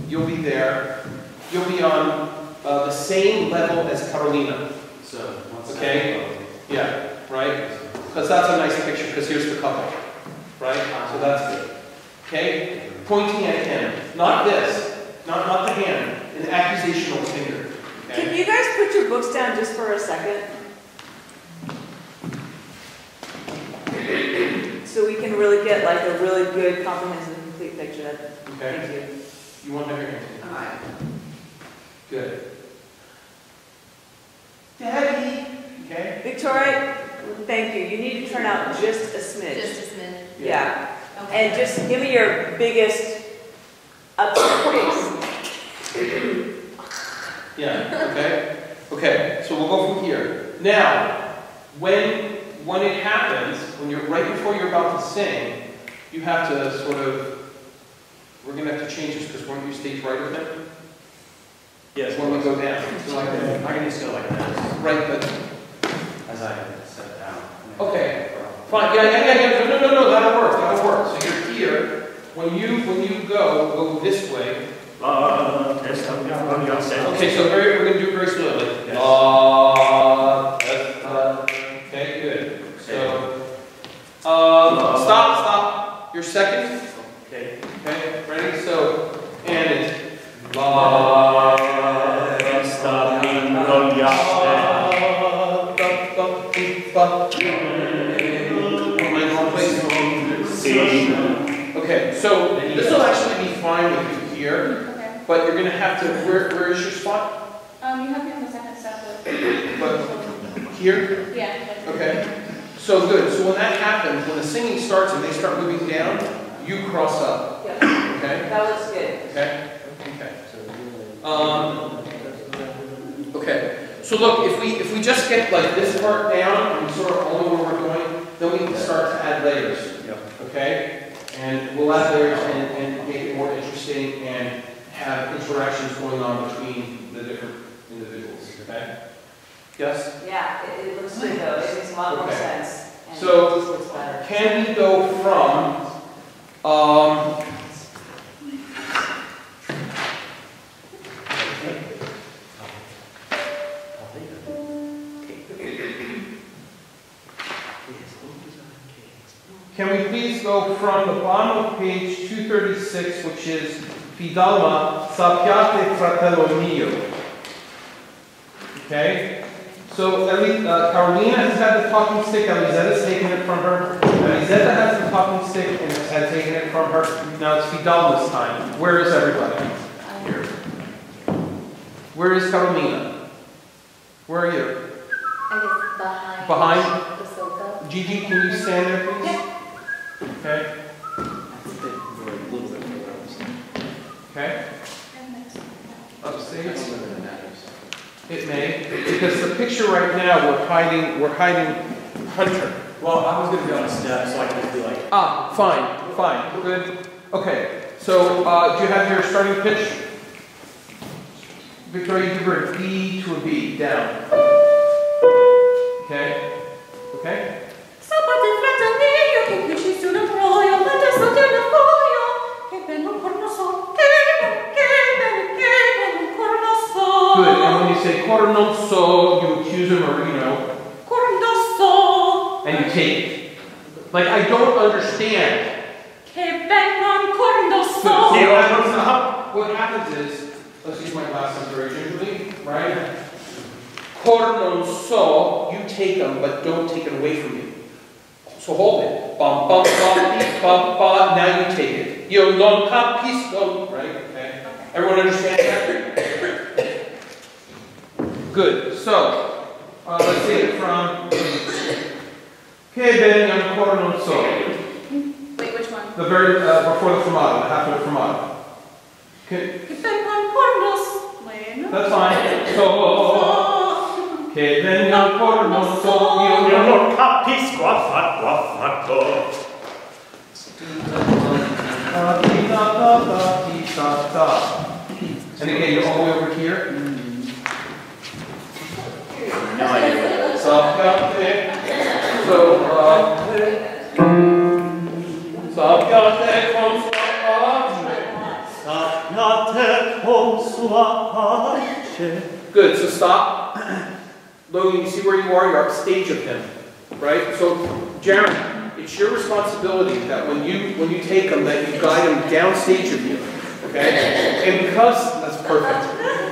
You'll be there. You'll be on the same level as Carolina. So, Okay? Yeah, right? Because that's a nice picture, because here's the couple. Right? So that's good. Okay? Pointing at him. Not this. Not the hand. An accusational finger. Okay? Can you guys put your books down just for a second? So we can really get like a really good, comprehensive, complete picture. Okay. Thank you. You want to have your hand? Alright. Good. Daddy! Okay? Victoria, thank you. You need to turn out just a smidge. Just a minute. Yeah. Okay. And just give me your biggest upset face. Yeah, okay? Okay, so we'll go from here. Now, when it happens, when you're right before you're about to sing, you have to sort of, we're going to have to change this because weren't you stage right with him? Yes. When we go down. So like that. I can just go like this, Right, but, as I step down. okay. Fine, yeah. No, that'll work. So you're here. When you go this way. Okay, so we're going to do it very slowly. Yes. Okay, good. So, stop. You're second. Okay. Okay, ready? So, and it's Okay, so this will actually be fine with you here, Okay. but you're going to have to, where is your spot? You have me on the second step with. But here? Yeah. that's- Okay. So good. So when that happens, when the singing starts and they start moving down, you cross up. Yeah. Okay? That looks good. Okay? Okay. So look, if we just get like this part down and sort of all know where we're going, then we can start to add layers. Okay? And we'll add layers and make it more interesting and have interactions going on between the different individuals. Okay? Yes? Yeah, it looks good though. It makes a lot more Okay. sense. And So, it just looks better. Can we go from can we please go from the bottom of page 236, which is Fidalma, sappiate fratello mio. Okay? So Carolina has had the talking stick, Elizetta's taken it from her. Elizetta has the talking stick and has taken it from her. Now it's Fidalma's time. Where is everybody? Here. Where is Carolina? Where are you? guess behind. Behind? The sofa. Gigi, can you stand there, please? Okay. Okay. Upstairs. It may, because the picture right now, we're hiding Hunter. Well, I was gonna be on a step, so I could just be like. Ah, fine, good. Okay, so do you have your starting pitch? Victoria, you give her a D to a B, down. Okay, okay? Good, and when you say corno so, you accuse him or, and you take it. Like, I don't understand. What happens is, let's use my glasses very gingerly, right? Corno so, you take them, but don't take it away from you. So hold it. Bum, bum, bum, beep, bum, bum. Now you take it. Io non capisco, right? Okay. Everyone understand that? Good. So, let's see it from Che bene ancora non so. Wait, which one? The very before the fermata, the half of the fermata. Okay. That's fine. So, che bene ancora non so. Io non capisco affatto. And again, you're all the way over here. No idea. Sappiate con sua pace. Good, so stop. Logan, you see where you are? You're upstage of him, right? So, Jaron, it's your responsibility that when you take them, that you guide them downstage of you, okay? And because that's perfect,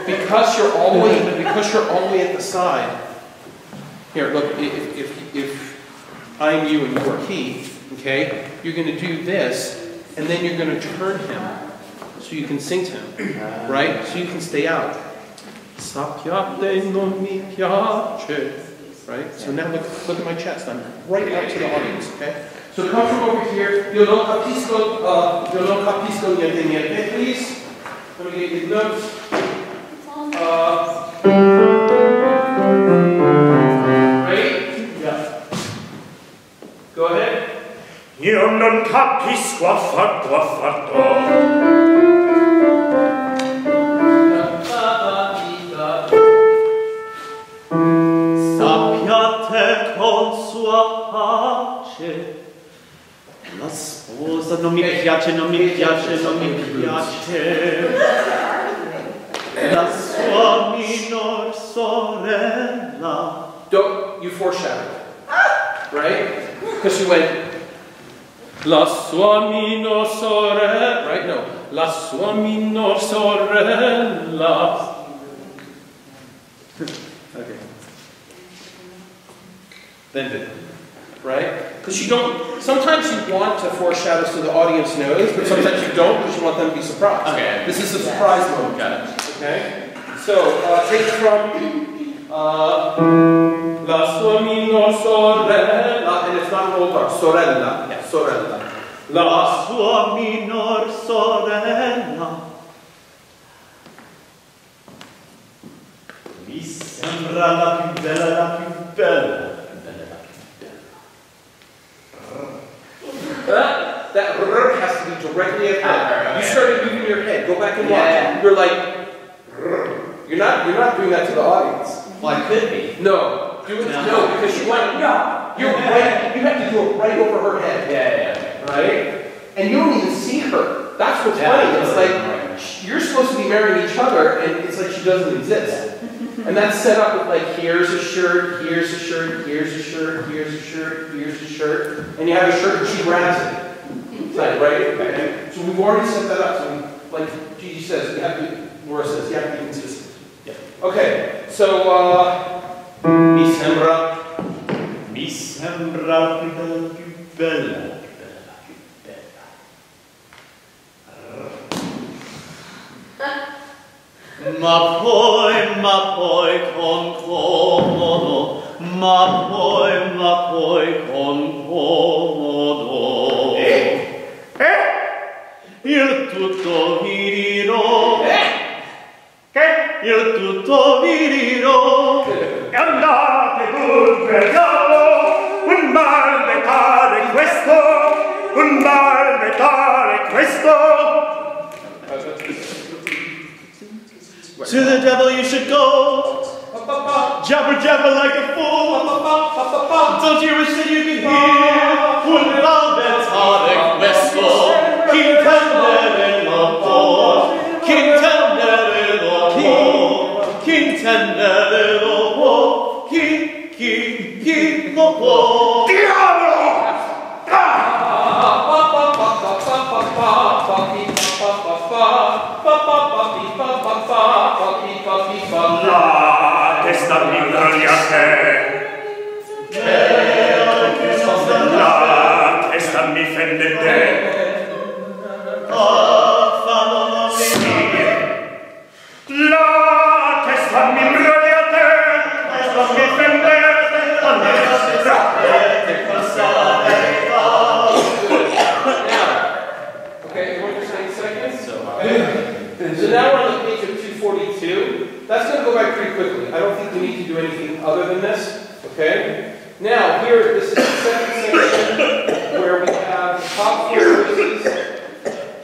because you're all the way at the side. Here, look. If I'm you and you are he, okay, you're going to do this, and then you're going to turn him so you can sing to him, right? So you can stay out. Sappiate non mi piace. Right? So now look at my chest. I'm right up to the audience, okay? So come from over here. Io non capisco niente, please. Let me get your notes. Ready? Yeah. Go ahead. Io non capisco affatto. La sposa non mi piace. La sua minor sorella. Don't you foreshadow, right? Because you went la sua minor sorella, right? No, la sua minor sorella. Okay. Then do it. Right? Because you don't, sometimes you want to foreshadow so the audience knows, but sometimes you don't because you want them to be surprised. Okay. This is a surprise moment. Got it. Okay? So, take it from La sua minor sorella, and it's not rolled R, sorella. Yeah. Sorella. La sua minor sorella. Mi sembra la più bella. That R has to be directly at head. You started moving your head. Go back and watch. You're like, you're not doing that to the audience. Well, I could be. No. Do it. No, because you want, you're right. You have to do it right over her head. Yeah. Right? And you don't even see her. That's what's funny. It's like, you're supposed to be marrying each other, and it's like she doesn't exist. And that's set up with like, here's a shirt, here's a shirt, here's a shirt, here's a shirt, here's a shirt, and you have a shirt and she grabs it. Like, right? Okay. So we've already set that up. So like Gigi says, you have to, Laura says, you have to be consistent. Yeah. Okay, so, mi sembra più bella. Ma poi con comodo ma poi concomodo. Il tutto vi dirò. Il tutto vi dirò. E andate dunque al diavolo, un malmetare questo, un malmetare questo. To the devil you should go. Jabber jabber like a fool. Don't you wish that you could hear un malmetare questo? Chi intendere lo può, chi intendere lo può, chi intendere lo può, chi lo può. Diavolo! La testa mi broglia te. La testa mi fende te. La testa mi broglia te. La mi fende Okay, everyone just 90 seconds? So now we're on the page of 242. That's going to go by pretty quickly. I don't think we need to do anything other than this. Okay? Now, here, this is the second section where we have the top four voices.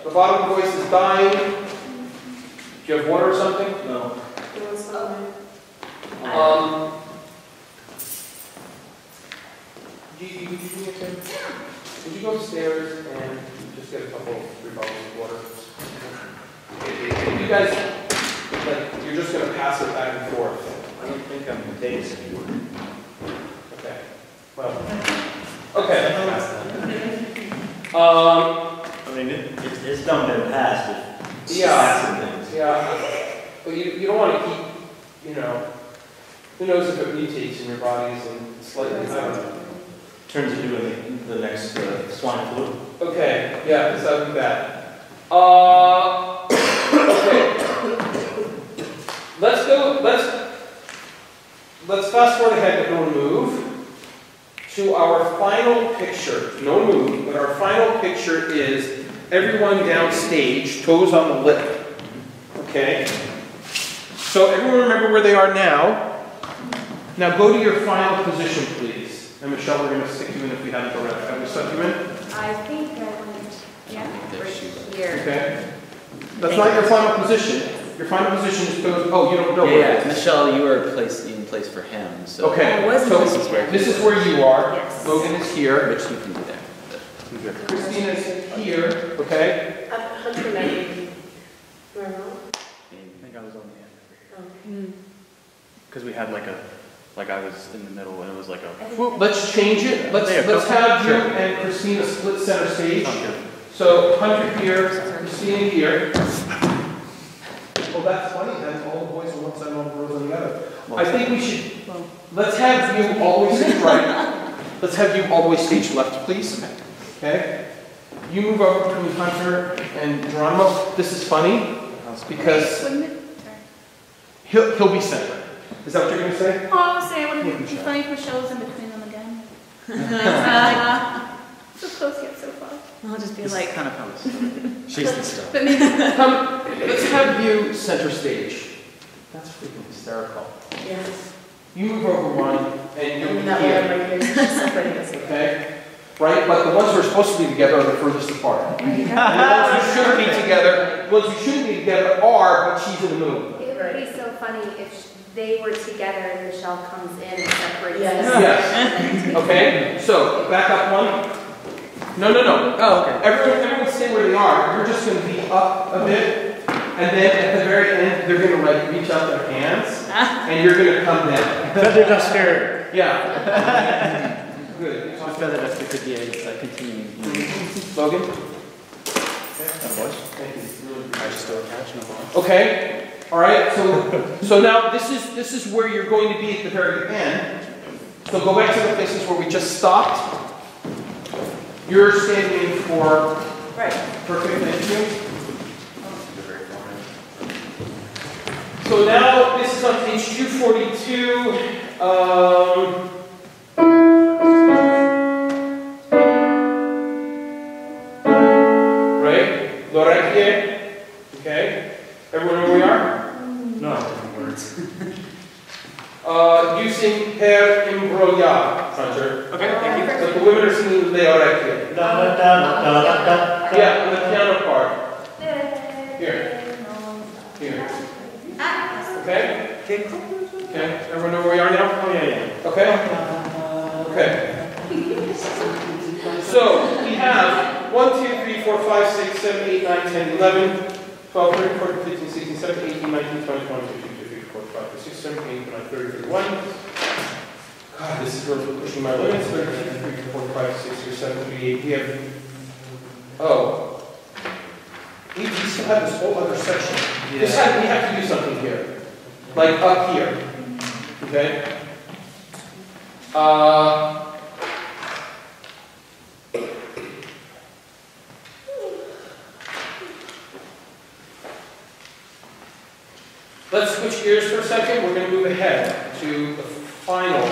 The bottom voice is dying. Do you have water or something? No. Did you do me a favor? Would you go upstairs and just get a couple, 3 bottles of water? If you guys, like, you're just going to pass it back and forth. I don't think I'm contagious anymore. Okay. Well, okay. I mean, it's done been passed, but Yeah. things. Yeah. But you don't want to keep, you know, who knows if it mutates in your bodies and slightly, I don't know. Turns into the next swine flu. Okay, yeah, so that would be bad. Okay. Let's fast forward ahead, but no move, to our final picture. No move, but our final picture is everyone downstage, toes on the lip. Okay? So everyone remember where they are now. Now go to your final position, please. And Michelle, we're going to stick you in if we haven't already. Have we stuck you in? I think I went, yeah, right here. Okay. That's not your final position. Your final position is toes. Oh, you don't know where it Yeah, is. Michelle, you were in place for him, so. Okay, I so wasn't this is where you are. Yes. Logan is here. Which you can do there. Christina's here, okay? Hunter maybe. Where am I? I think I was on the end over here. Because we had I was in the middle and it was like a. Well, let's change it. Let's have you and Christina split center stage. Okay. So Hunter here, Christina here. Well, that's funny. Then all the boys on one side and all the girls on the other. I think we should. Let's have you always stage right. Let's have you always stage left, please. Okay. You move over between Hunter and Geronimo. This is funny because he'll be center. Is that what you're going to say? Oh, I was saying, wouldn't it be funny if Michelle was in between them again? So close yet so far. I'll just be This like, is kind of how it's. She's the stuff. But maybe. Come, let's have you center stage. That's freaking hysterical. Yes. You move over one and you'll be And that here. one right here, she's separating us. Okay? Right? But the ones who are supposed to be together are the furthest apart. And the ones who should be together, the ones who shouldn't be together are, but she's in the middle. It would be so funny if they were together and Michelle comes in and separates Yes. them. Yes. Okay? So, back up one. No. Oh, okay. Everyone stay where they are. You're just going to be up a bit. And then at the very end, they're going to like reach out their hands. And you're going to come down. Feather duster. Yeah. Good. The feather duster could be a continuing. Logan? Thank you. I just still catch no. Okay. All right. So now this is where you're going to be at the very end. So go back to the places where we just stopped. You're standing for perfect. Thank you. So now this is on page 242. sing Per Imbrogliato, Hunter. Okay, thank you. But the women are singing Le Orecchie. Yeah, on the piano part. Here. Here. Okay? Okay, everyone know where we are now? Oh, yeah. Okay? Okay. So, we have 1, 2, 3, 4, 5, 6, 7, 8, 9, 10, 11, 12, 13, 14, 15, 16, 17, 18, 19, 20, 21, 22, 23, 24, 25, 26, 27, 28, 29, 30, 31. God, this is really pushing my limits. 33, 34, 35, 36, 37, 38. We have. Oh. We still have this whole other section. Yeah. We have to do something here. Like up here. Okay? Let's switch gears for a second. We're going to move ahead to the final.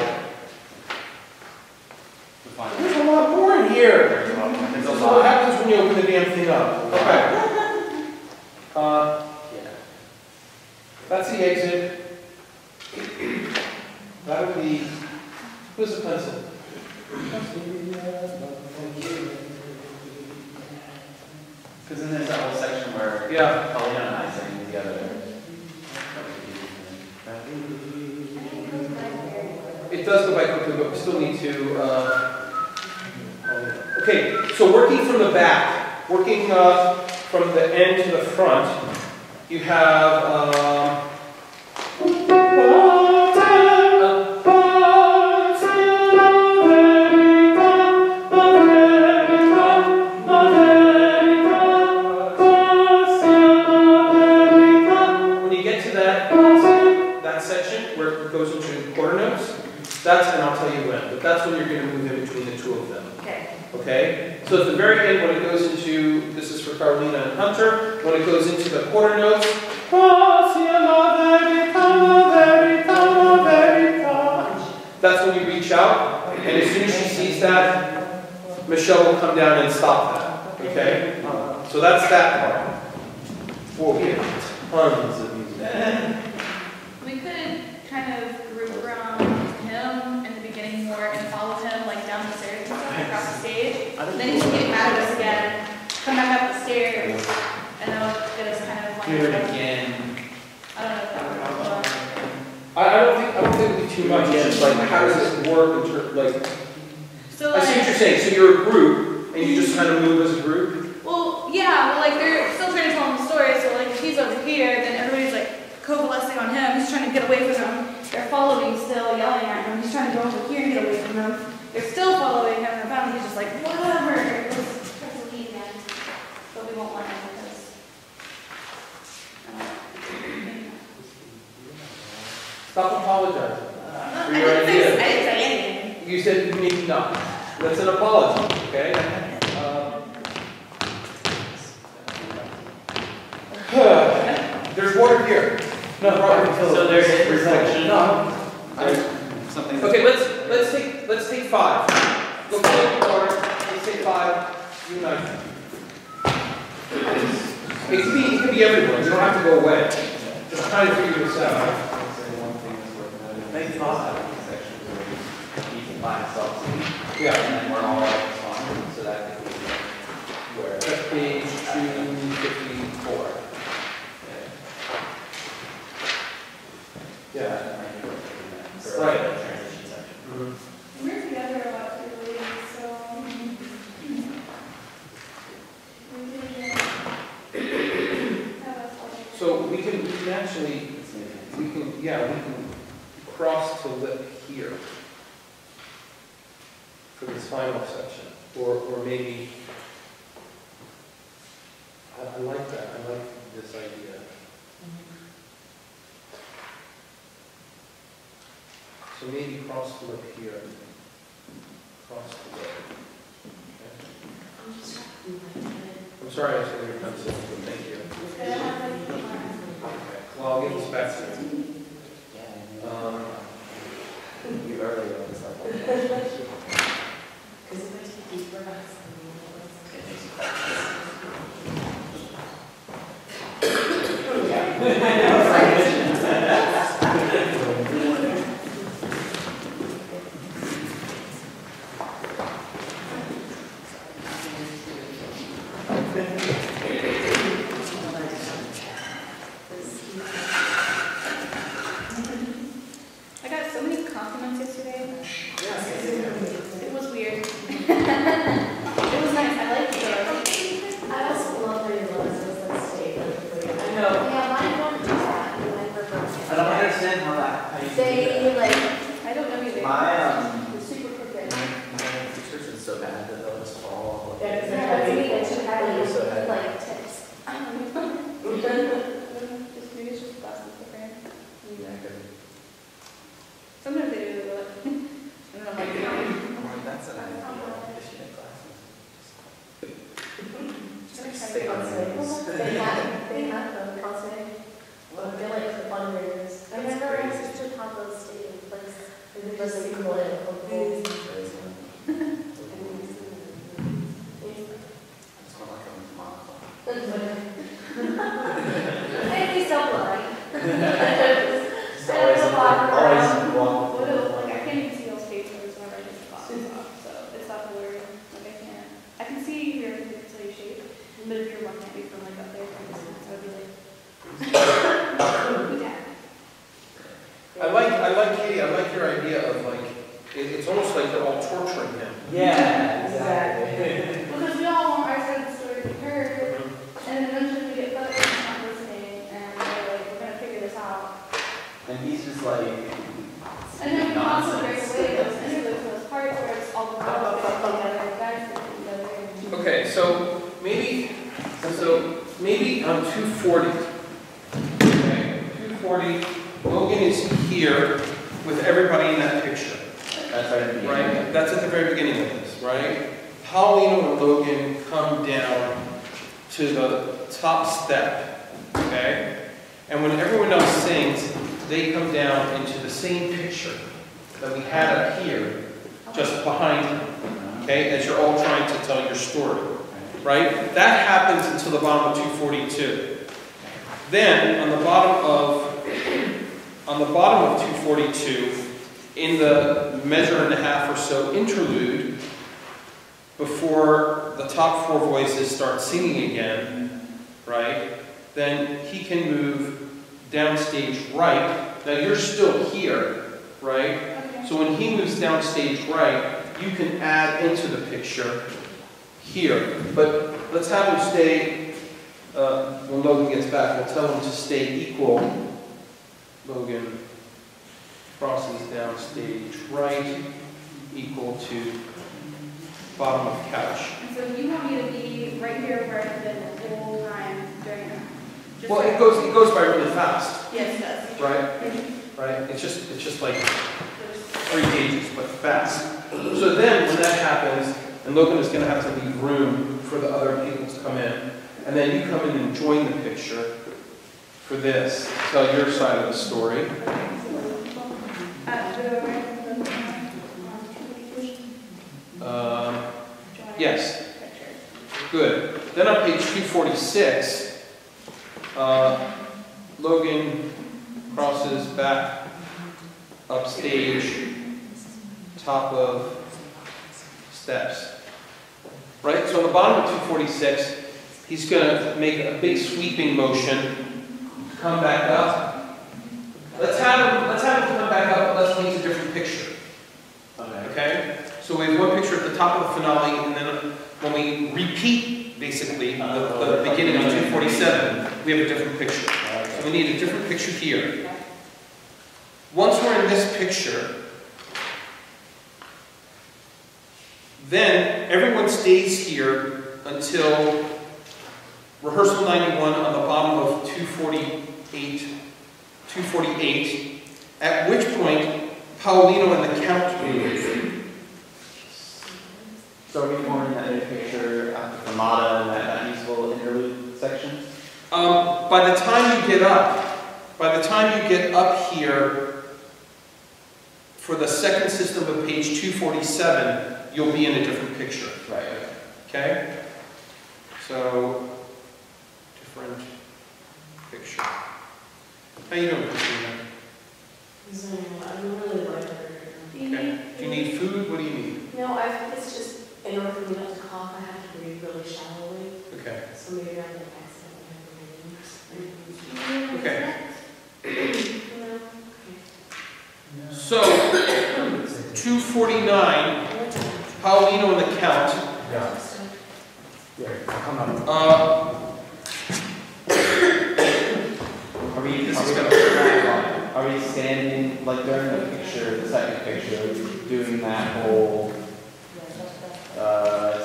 There's a lot more in here. That's what happens when you open the damn thing up. Okay. That's the exit. That would be. Who's the pencil? Because then there's that whole section where Yeah. Paulina and I sing together. It does go by quickly, but we still need to. Okay, so working from the back, working from the end to the front, you have. When you get to that section where it goes into quarter notes, that's, and I'll tell you when, but that's when you're going to move in between the two of them. Okay. Okay? So at the very end, when it goes into, this is for Carolina and Hunter, when it goes into the quarter notes, that's when you reach out, and as soon as she sees that, Michelle will come down and stop that. Okay? So that's that part. Boy, we have tons of music. We could kind of group around him in the beginning more and follow him like down the stairs and stuff across the stage. Then he can get mad at us again, come back up the stairs, and that'll get us kind of like. Do it again. I don't know if that would work. I don't think it'd be too much. It's like, how does this work in terms, like, So I see what you're saying. So you're a group, and you just kind of move as a group? well, yeah, but like they're still trying to tell him the story, so like if he's over here, then everybody's like coalescing on him, he's trying to get away from him. They're following, still yelling at him, he's trying to go over here and get away from them. They're still following him, and finally he's just like, whatever. Just tries to leave again. But we won't let him because. Stop apologizing. I For your didn't idea. say anything. You said maybe not. That's an apology, okay? There's water here. No, So there's a reflection. Something. Okay, let's take 5. Go collect the water. Let's take 5. You and I. It can be everywhere. You don't have to go away. Just trying to figure this out. Make 5 sections where you can find itself. Yeah. And then we're all responding, so that could be where. That's page 254. Yeah. Right. Transition section. Mm-hmm. We're together a lot too late, so. So we can actually, we can cross to lip here for this final section, or maybe, I like that, I like this idea. So maybe cross to lip here, cross to lip. Okay. I'm sorry I said your pencil, but thank you. Okay, well, I'll give this back to you. You already know this stuff. Doesn't call it a football. Maybe someone. Like, I can't even see those papers whenever I take the glasses off, so it's not blurry. Like, I can see your pixelated shape, but if you're looking at me from like up there from distance, I would be like, yeah. I like Katie, I like your idea of like, it's almost like they're all torturing him. Yeah, exactly. Because we all want our side of the story to be heard, and then eventually we get folks who are not listening, and they're like, we're gonna figure this out. And he's just like, And then we also break away those interludes, those parts where it's all the girls that come together, the guys that come together. and- Okay, so maybe on 240. Okay, 240, Logan is here with everybody in that picture. that's right. Right? That's at the very beginning of this, right? Paulino and Logan come down to the top step, okay? And when everyone else sings, they come down into the same picture that we had up here, just behind them, okay? As you're all trying to tell your story, right? That happens until the bottom of 242. Then, on the bottom of 242, in the measure and a half or so interlude, before the top four voices start singing again, right, then he can move downstage right. Now you're still here, right? Okay. So when he moves downstage right, you can add into the picture here. But let's have him stay, when Logan gets back, we'll tell him to stay equal. Logan crosses downstage right, equal to bottom of couch. And so you want me to be right here where I've been the whole time during that? Well, it goes by really fast, Yes, it does. right? Right? It's just like 3 pages, but fast. So then, when that happens, and Logan is going to have to leave room for the other people to come in, and then you come in and join the picture for this, tell your side of the story. Yes. Good. Then on page 246, Logan crosses back upstage, top of steps. Right? So on the bottom of 246, he's going to make a big sweeping motion, come back up. Let's have him come back up, but let's paint a different picture. Okay? So we have one picture at the top of the finale, and then when we repeat, basically, the beginning of 247, we have a different picture. So we need a different picture here. Once we're in this picture, then everyone stays here until rehearsal 91 on the bottom of 248, at which point Paulino and the Count move. So are we forming that new picture after Fermata and that musical interlude section? By the time you get up here for the second system of page 247, you'll be in a different picture. Right. Okay? So, different picture. How you doing, Christina? I'm really like her. Okay. Do you need food? What do you need? No, it's just, in order for me not to cough, I have to breathe really shallowly. Okay. So maybe I like accidentally have Okay. So, 249, Paulino and the Count. Are we standing, like during the picture, the second picture, doing that whole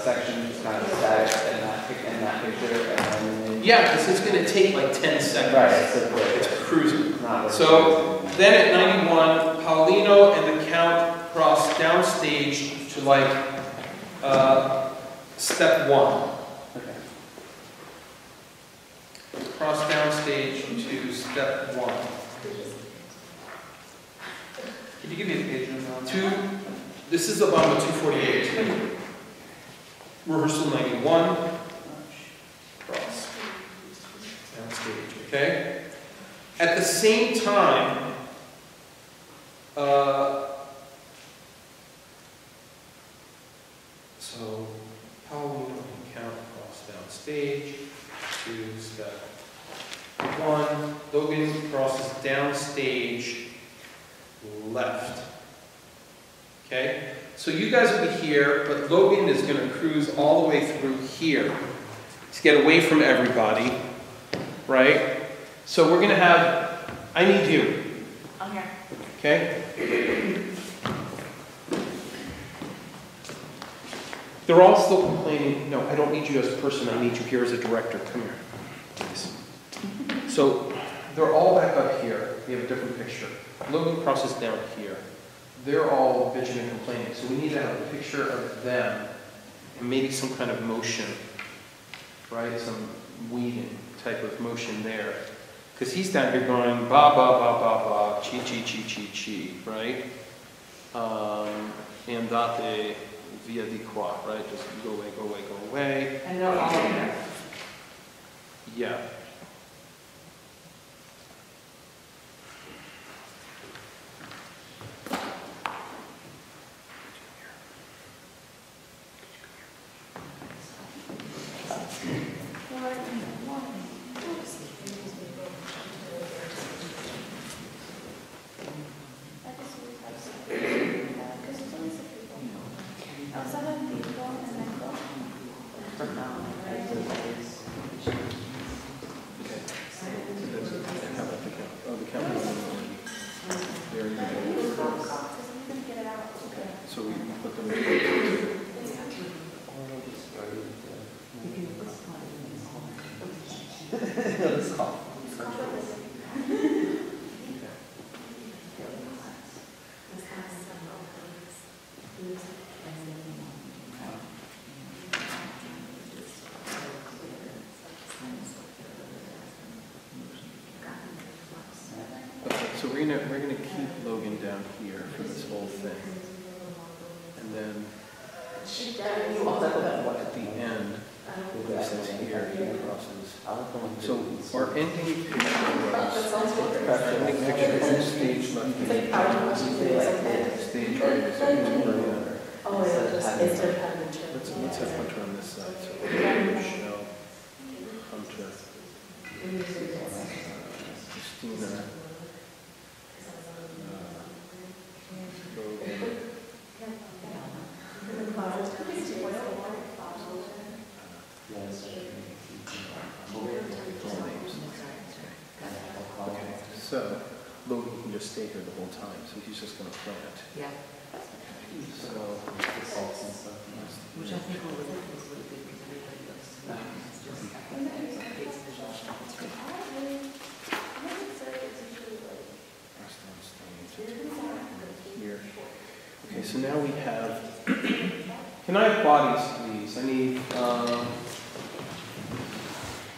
section just kind of static in that picture? And then Yeah, because it's going to take like 10 seconds. right, It's cruising. not So then at 91, Paulino and the Count cross downstage to like step 1. okay. Cross downstage to step 1. Could you give me a page number on that? This is Obama 248. Rehearsal 91. Cross. Downstage, okay? At the same time, so Halloween count cross downstage, 2 step 1. Logan crosses downstage left. Okay? So you guys will be here, but Logan is going to cruise all the way through here to get away from everybody, right? So we're going to have, I need you. I'm here. Okay? They're all still complaining, no, I don't need you as a person, I need you here as a director. Come here, please. So they're all back up here. We have a different picture. Logan crosses down here. They're all bitching and complaining. So we need to have a picture of them and maybe some kind of motion, right? Some weaving type of motion there. Because he's down here going ba ba ba ba ba, chi chi chi chi chi, right? Andate via di qua, right? Just go away, go away, go away. And they're all there. Yeah. So we're gonna keep Logan down here for this whole thing, and then at the end, this is here, he crosses. So our ending picture was stage left, stage right, so let's have Hunter on this side. So Michelle, Hunter, Christina. So, Logan can just stay here the whole time, so he's just going to plant. Yeah. So, Which I think will really good because everybody here. Okay, so now we have, can I have bodies, please? I need,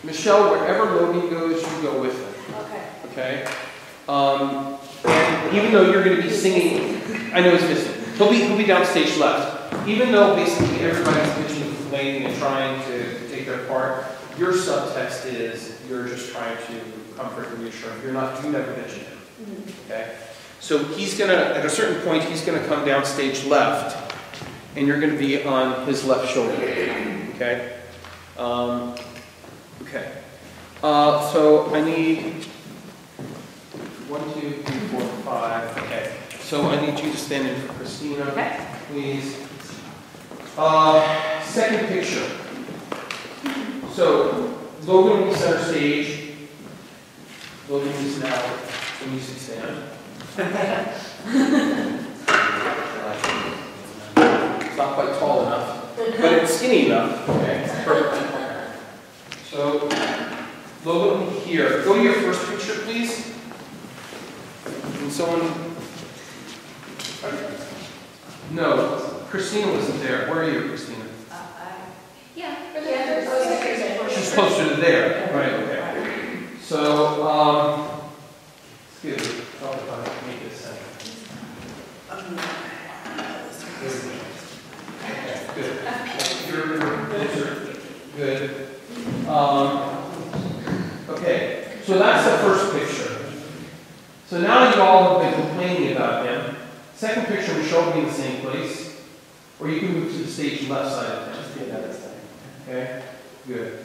Michelle, wherever Logan goes, you go with him. Okay? And even though you're going to be singing, I know he's missing. He'll be downstage left. Even though basically everybody's bitching and complaining and trying to take their part, your subtext is you're just trying to comfort and reassure him. You never bitch at him. Okay? So he's going to, at a certain point, he's going to come downstage left, and you're going to be on his left shoulder. Okay? Okay. So I need 1, 2, 3, 4, 5. Okay. So I need you to stand in for Christina, please. Second picture. So Logan will be center stage. Logan is now the music stand. It's not quite tall enough, but it's skinny enough. Okay. Perfect. So Logan will be here. Go to your first picture, please. And someone. No, Christina wasn't there. Where are you, Christina? She's closer to there. Right, okay. So, excuse me. I'll make this second. Good. Okay, so that's the first picture. So now you all have been complaining about him. Second picture, Michelle will be in the same place. Or you can move to the stage left side of town. Okay, good.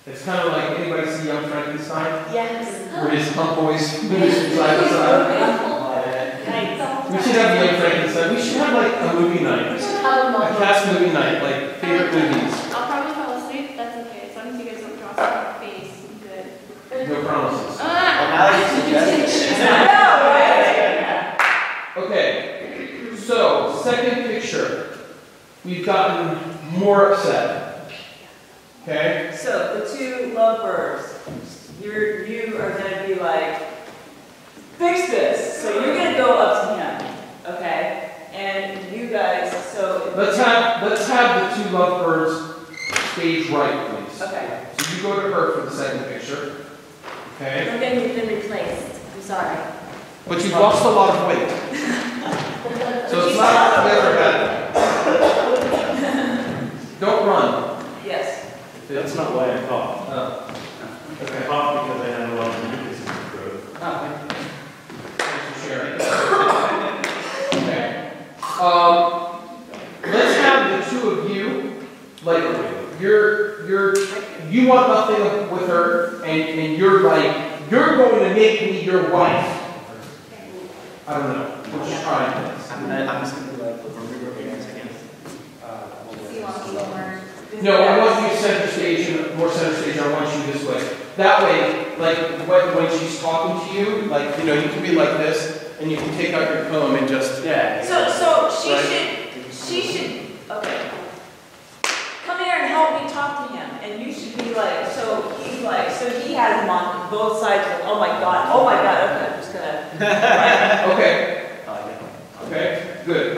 It's kind of like, anybody see Young Frankenstein? Yes. Where his hump always moves from side to side. We should have Young Frankenstein. We should have like a movie night. A cast movie night, like favorite movies. I'll probably fall asleep, that's okay, as long as you guys don't draw some face, I'm good. No promises. Okay, so second picture. We've gotten more upset. Okay? So the two lovebirds, you are gonna be like, fix this. So you're gonna go up to him, okay? And you guys, so Let's have the two lovebirds stage right, please. okay. So you go to her for the second picture. Okay? I'm going to get them replaced, I'm sorry. But you've lost a lot of weight. So it's not the other head. Don't run. Yes. That's not why I coughed. Oh. I Okay. coughed because I had a lot of mucus in my throat. Thanks for sharing. Okay. Let's have the two of you, like, you want nothing with her, and you're like, you're going to make me your wife. I don't know. We'll just try this. I'm just gonna be like, remember against. Do you want me more? No, I want you center stage, more center stage. I want you this way. That way, like when she's talking to you, like you can be like this, and you can take out your comb and just So she Right. should, okay. Come here and help me talk to him. And you should be like, so he has him on both sides, like, oh my God, okay, I'm just gonna. Okay. Okay. Good.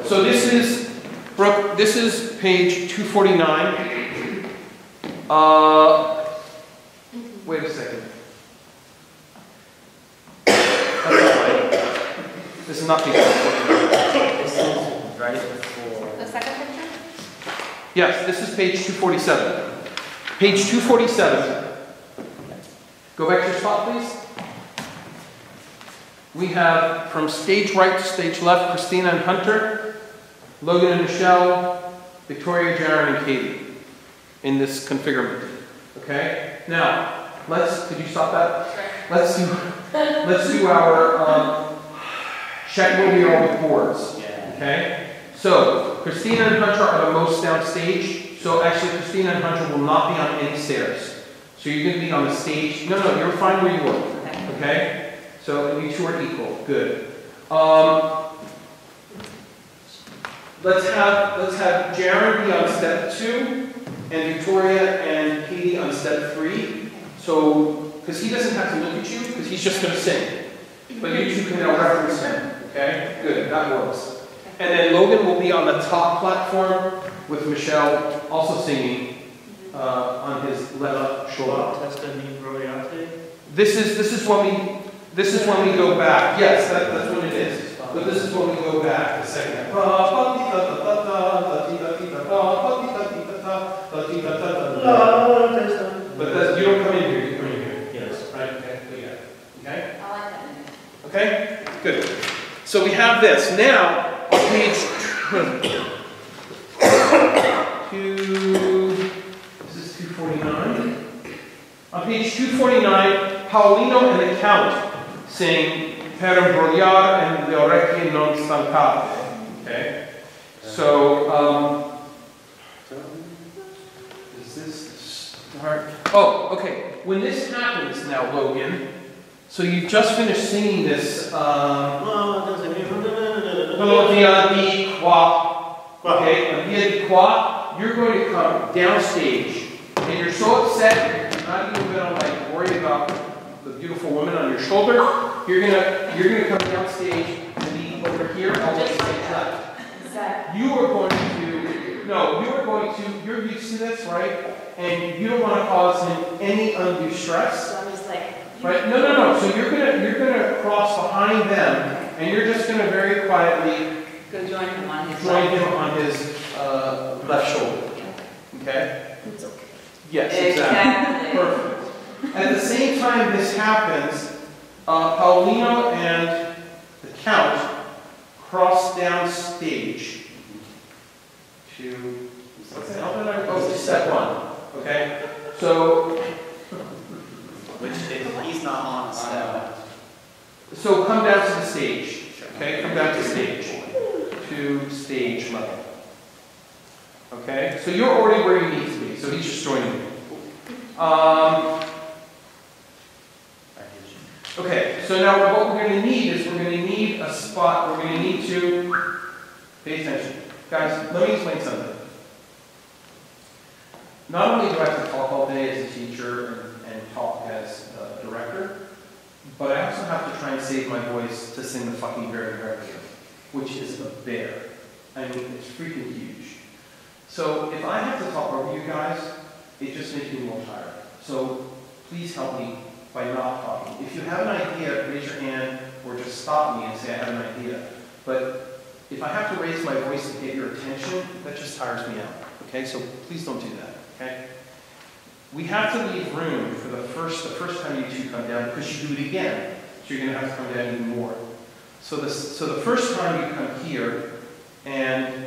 So this is Brooke. This is page 249. Wait a second. That's not right. This is not page 249. This is right before. The second picture? Yes, this is page 247. Page 247. Go back to your spot, please. We have from stage right to stage left, Christina and Hunter, Logan and Michelle, Victoria, Jaron, and Katie in this configurement. Okay? Now, could you stop that? Let's do our check where we are with boards. Okay? So, Christina and Hunter are the most downstage. So actually, Christina and Hunter will not be on any stairs. So you're going to be on the stage. No, you're fine where you are. Okay? So you two are equal. Good. Let's have Jaron be on step 2, and Victoria and Katie on step 3. So, because he doesn't have to look at you, because he's just going to sing. But you two can now reference him. Okay? Good. That works. And then Logan will be on the top platform with Michelle also singing on his left shoulder. This is when we go back. Yes, that's what it is. But this is when we go back. The second. But you don't come in here. You come in here. Yes. Right. Okay. I like that. Okay. Good. So we have this now. On page 249. On page 249, Paolino and the Count sing Per imbrogliare and le orecchie non stancate. Okay? So, is this start? Oh, okay. When this happens now, Logan, so you've just finished singing this, via di qua. Okay, via di qua, you're going to come downstage, and you're so upset, you're not even going to worry about the beautiful woman on your shoulder. You're gonna come downstage and be over here on the stage left. You are going to, you're used to this, right? And you don't want to cause him any undue stress. So I'm just like, Right? No. So you're gonna cross behind them, and you're just gonna very quietly Go join him on his left shoulder. Okay? Exactly. Perfect. At the same time this happens, Paulino and the Count cross down stage to, to step one. Okay? So, Which if he's not on a step. so come down to the stage. Okay? Come down to stage. To stage level. Okay? So you're already where you need to be. So he's just joining you. Okay, so now what we're going to need is we're going to need a spot, we're going to need to pay attention. Guys, let me explain something. Not only do I have to talk all day as a teacher and talk as a director, but I also have to try and save my voice to sing the fucking Bear and Bear, which is a bear. I mean, it's freaking huge. So if I have to talk over you guys, it just makes me more tired. So please help me by not talking. If you have an idea, raise your hand or just stop me and say I have an idea. But if I have to raise my voice to get your attention, that just tires me out. Okay, so please don't do that. Okay? We have to leave room for the first time you two come down because you do it again. So you're going to have to come down even more. So the first time you come here, and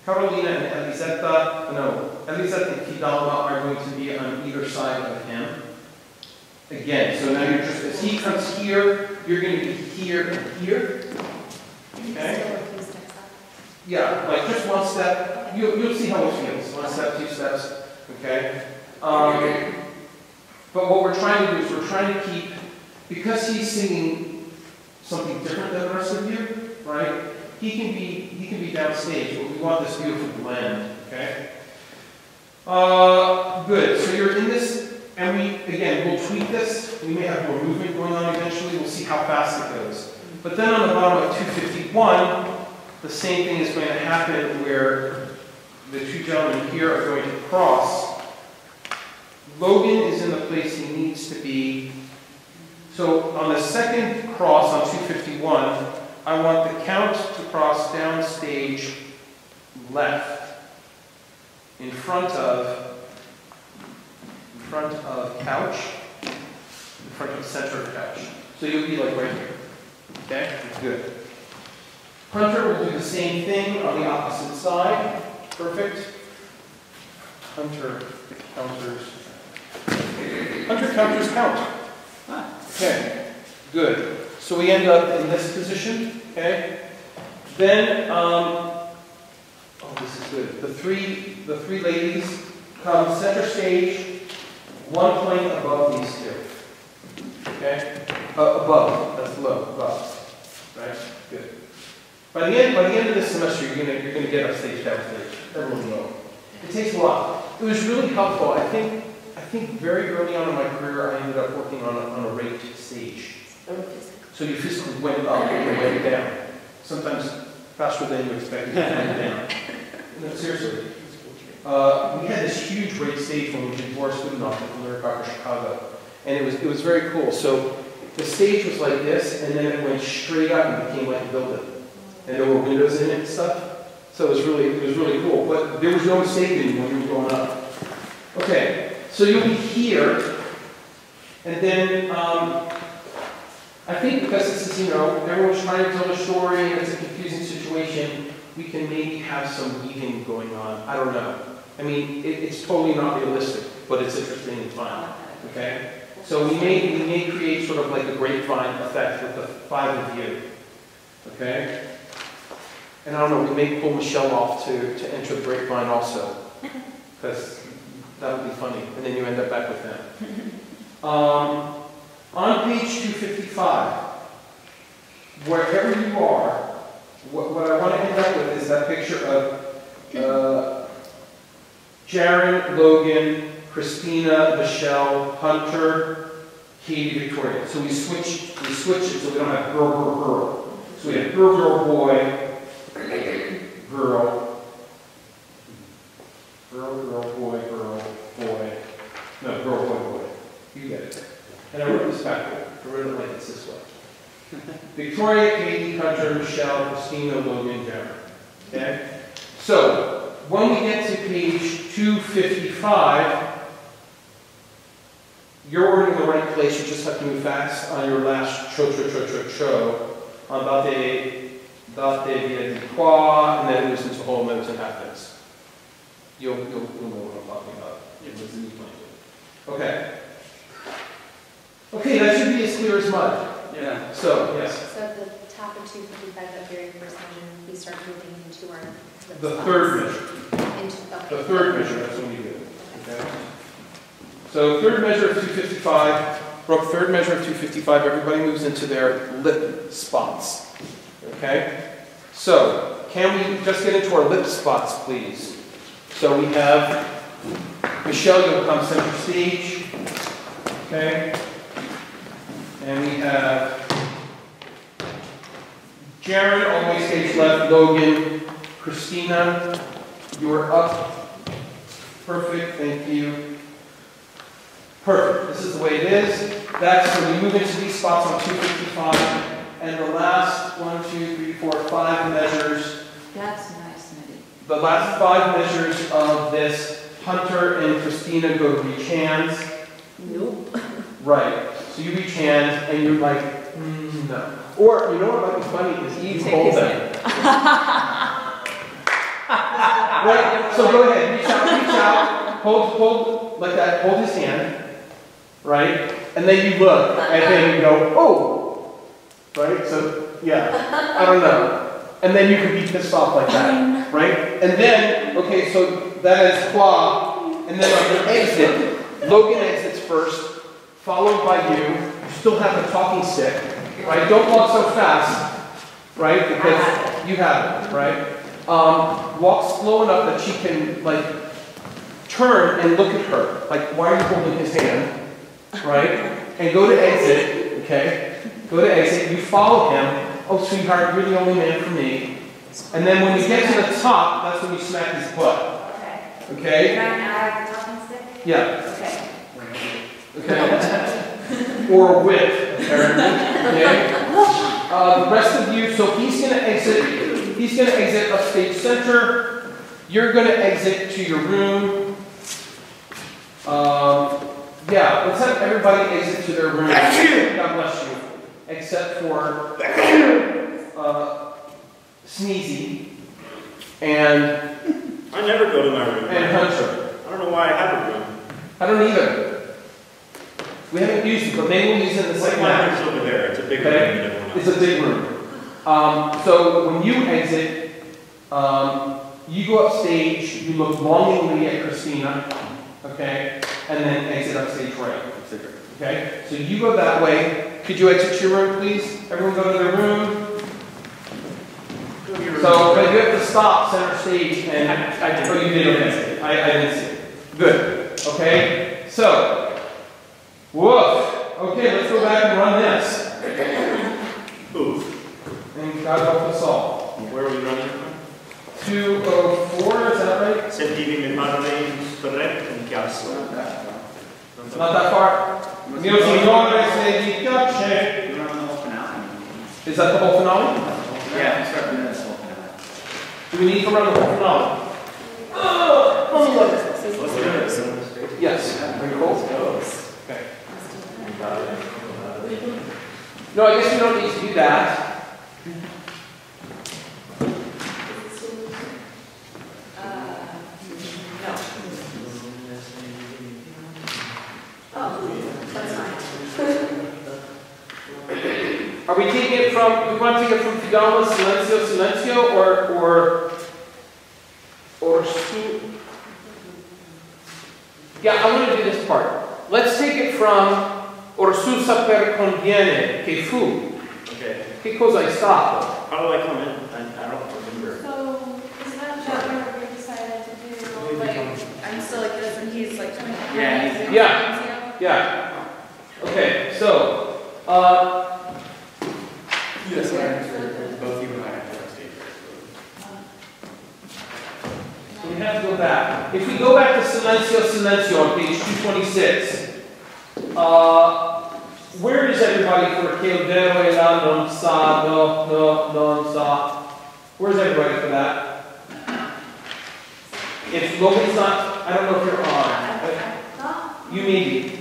Carolina and Elisetta and Fidalgo are going to be on either side of him. Again, so now you're just, as he comes here, you're going to be here and here. Okay? Yeah, like just one step. You'll see how it feels. One step, two steps. Okay? But what we're trying to do is we're trying to keep, because he's singing something different than the rest of you, right? He can be downstage, but we want this beautiful blend. Okay? Good. So you're in this. And we'll tweak this. We may have more movement going on eventually. We'll see how fast it goes. But then on the bottom of 251, the same thing is going to happen where the two gentlemen here are going to cross. Logan is in the place he needs to be. So on the second cross on 251, I want the Count to cross down stage left in front of couch, in front of center of couch. So you'll be like right here. Okay? Good. Hunter will do the same thing on the opposite side. Perfect. Hunter counters count. Okay. Good. So we end up in this position. Okay? Then this is good. The three ladies come center stage. One plane above these two. Okay? Above. That's low. Above. Right? Good. By the end of this semester, you're gonna get up stage, down stage. Everyone low. It takes a lot. It was really helpful. I think very early on in my career, I ended up working on a rate stage. So you physically went up and you went down. Sometimes faster than you expected. Down. No, seriously. We had this huge rate stage when we did Boris Goodenough at the Lyric Opera Chicago, and it was very cool. So the stage was like this, and then it went straight up and became like a building, and there were windows in it and stuff. So it was really cool. But there was no mistaking when you were going up. Okay, so you'll be here, and then I think because this is everyone's trying to tell a story and it's a confusing situation, we can maybe have some weaving going on. I don't know. I mean, it's totally not realistic, but it's interesting and fun. Okay? So we may create sort of like a grapevine effect with the five of you. Okay? And I don't know, we may pull Michelle off to enter the grapevine also. Because that would be funny. And then you end up back with them. On page 255, wherever you are, what I want to end up with is that picture of Jaron, Logan, Christina, Michelle, Hunter, Katie, Victoria. So we switch it so we don't have girl, girl, girl. So we have girl, girl, boy, girl, girl, girl, boy, girl, boy. No, girl, boy, boy. You get it. And I wrote this backward. I wrote it like it's this way. Victoria, Katie, Hunter, Michelle, Christina, Logan, Jaron. Okay? So, when we get to page 255, You're ordering in the right place, you just have to move fast on your last cho. Date di qua, and then it moves into whole notes and half notes. You'll know what I'm talking about. Okay. Okay, that should be as clear as mud. Yeah. So, yes. So at the top of 255, that very first measure, we start moving into our. The third measure. Okay. The third measure, that's when we do it. Okay. So third measure of 255, Brooke, third measure of 255, everybody moves into their lip spots. Okay? So, can we just get into our lip spots, please? So we have Michelle, you'll come center stage. Okay? And we have Jared, all the way stage left, Logan, Christina, you are up. Perfect, thank you. Perfect, this is the way it is. That's so we move into these spots on 255. And the last 1, 2, 3, 4, 5 measures. That's nice, Mitty. The last 5 measures of this, Hunter and Christina go to reach hands. Nope. Right. So you reach hands and you're like, no. Or you know what might be funny is you hold them. Right. So go ahead, reach out, hold like that, hold his hand. Right? And then you look and then you go, oh. Right? So, yeah, I don't know. And then you can be pissed off like that, right? And then, okay, so that is qua, and then on your exit, Logan exits first, followed by you. You still have the talking stick, right? Don't walk so fast, right? Because you have it, right? Walk slow enough that she can, like, turn and look at her. Like, why are you holding his hand, right? And go to exit, okay? Go to exit, you follow him. Oh, sweetheart, you're the only man for me. And then when you get to the top, that's when you smack his butt. Okay. Okay? Can I add the talking stick? Yeah. Okay. Okay. Or a whip, apparently. Okay? The rest of you, so he's going to exit upstage center. You're going to exit to your room. Yeah, let's have everybody exit to their room. God bless you. Except for Sneezy and I never go to my room. And Hunter. I don't know why I have a room. I don't either. We haven't used it, but maybe we'll use it in the second My half. room's over there. It's a big room than everyone else. It's a big room. So when you exit, you go upstage, you look longingly at Christina, okay, and then exit upstage right. Okay? So you go that way. Could you exit your room, please? Everyone go to their room. So, but you have to stop center stage and oh, you did, okay. I didn't see it. Good. Okay? So, woof. Okay, let's go back and run this. Oof. And God help us all. Where are we running from? 204, is that right? Sentivi mi parli corretto in chiaro. Not that far? Mio Signore, se vi piace. You run the whole finale. Is that the whole finale? Yeah, we start doing this whole finale. Do we need to run the whole finale? Let's do this. Yes. Are you cold? Okay. No, I guess we don't need to do that. Are we taking it from, we want to take it from Fidalma, Silencio, Silencio, or yeah, I want to do this part. Let's take it from Orsu saper conviene, che fu. Okay. Che cosa è stato? How do I come in? I don't remember. So, is that chapter we decided to do, like, I'm still like this, and he's like, Yeah. Okay, so, yes, both you and I have to stay so we have to go back. If we go back to Silencio, Silencio on page 226, where is everybody for che il vero e la non sa, non sa? Where's everybody for that? If Logan's not, I don't know if you're on. You maybe.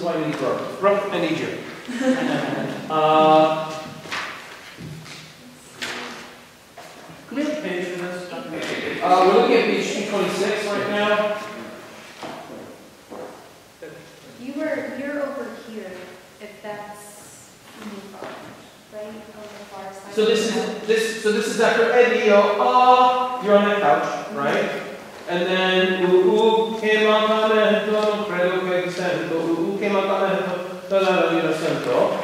is why I need Brooke. Brooke, I need you. Can we have a page in this? We're looking at page 226 right now. You're over here, if that's right, on the far side. So this is after Eddie, you're on the couch, right? And then che mancamento, credo che sento, che mancamento, io sento.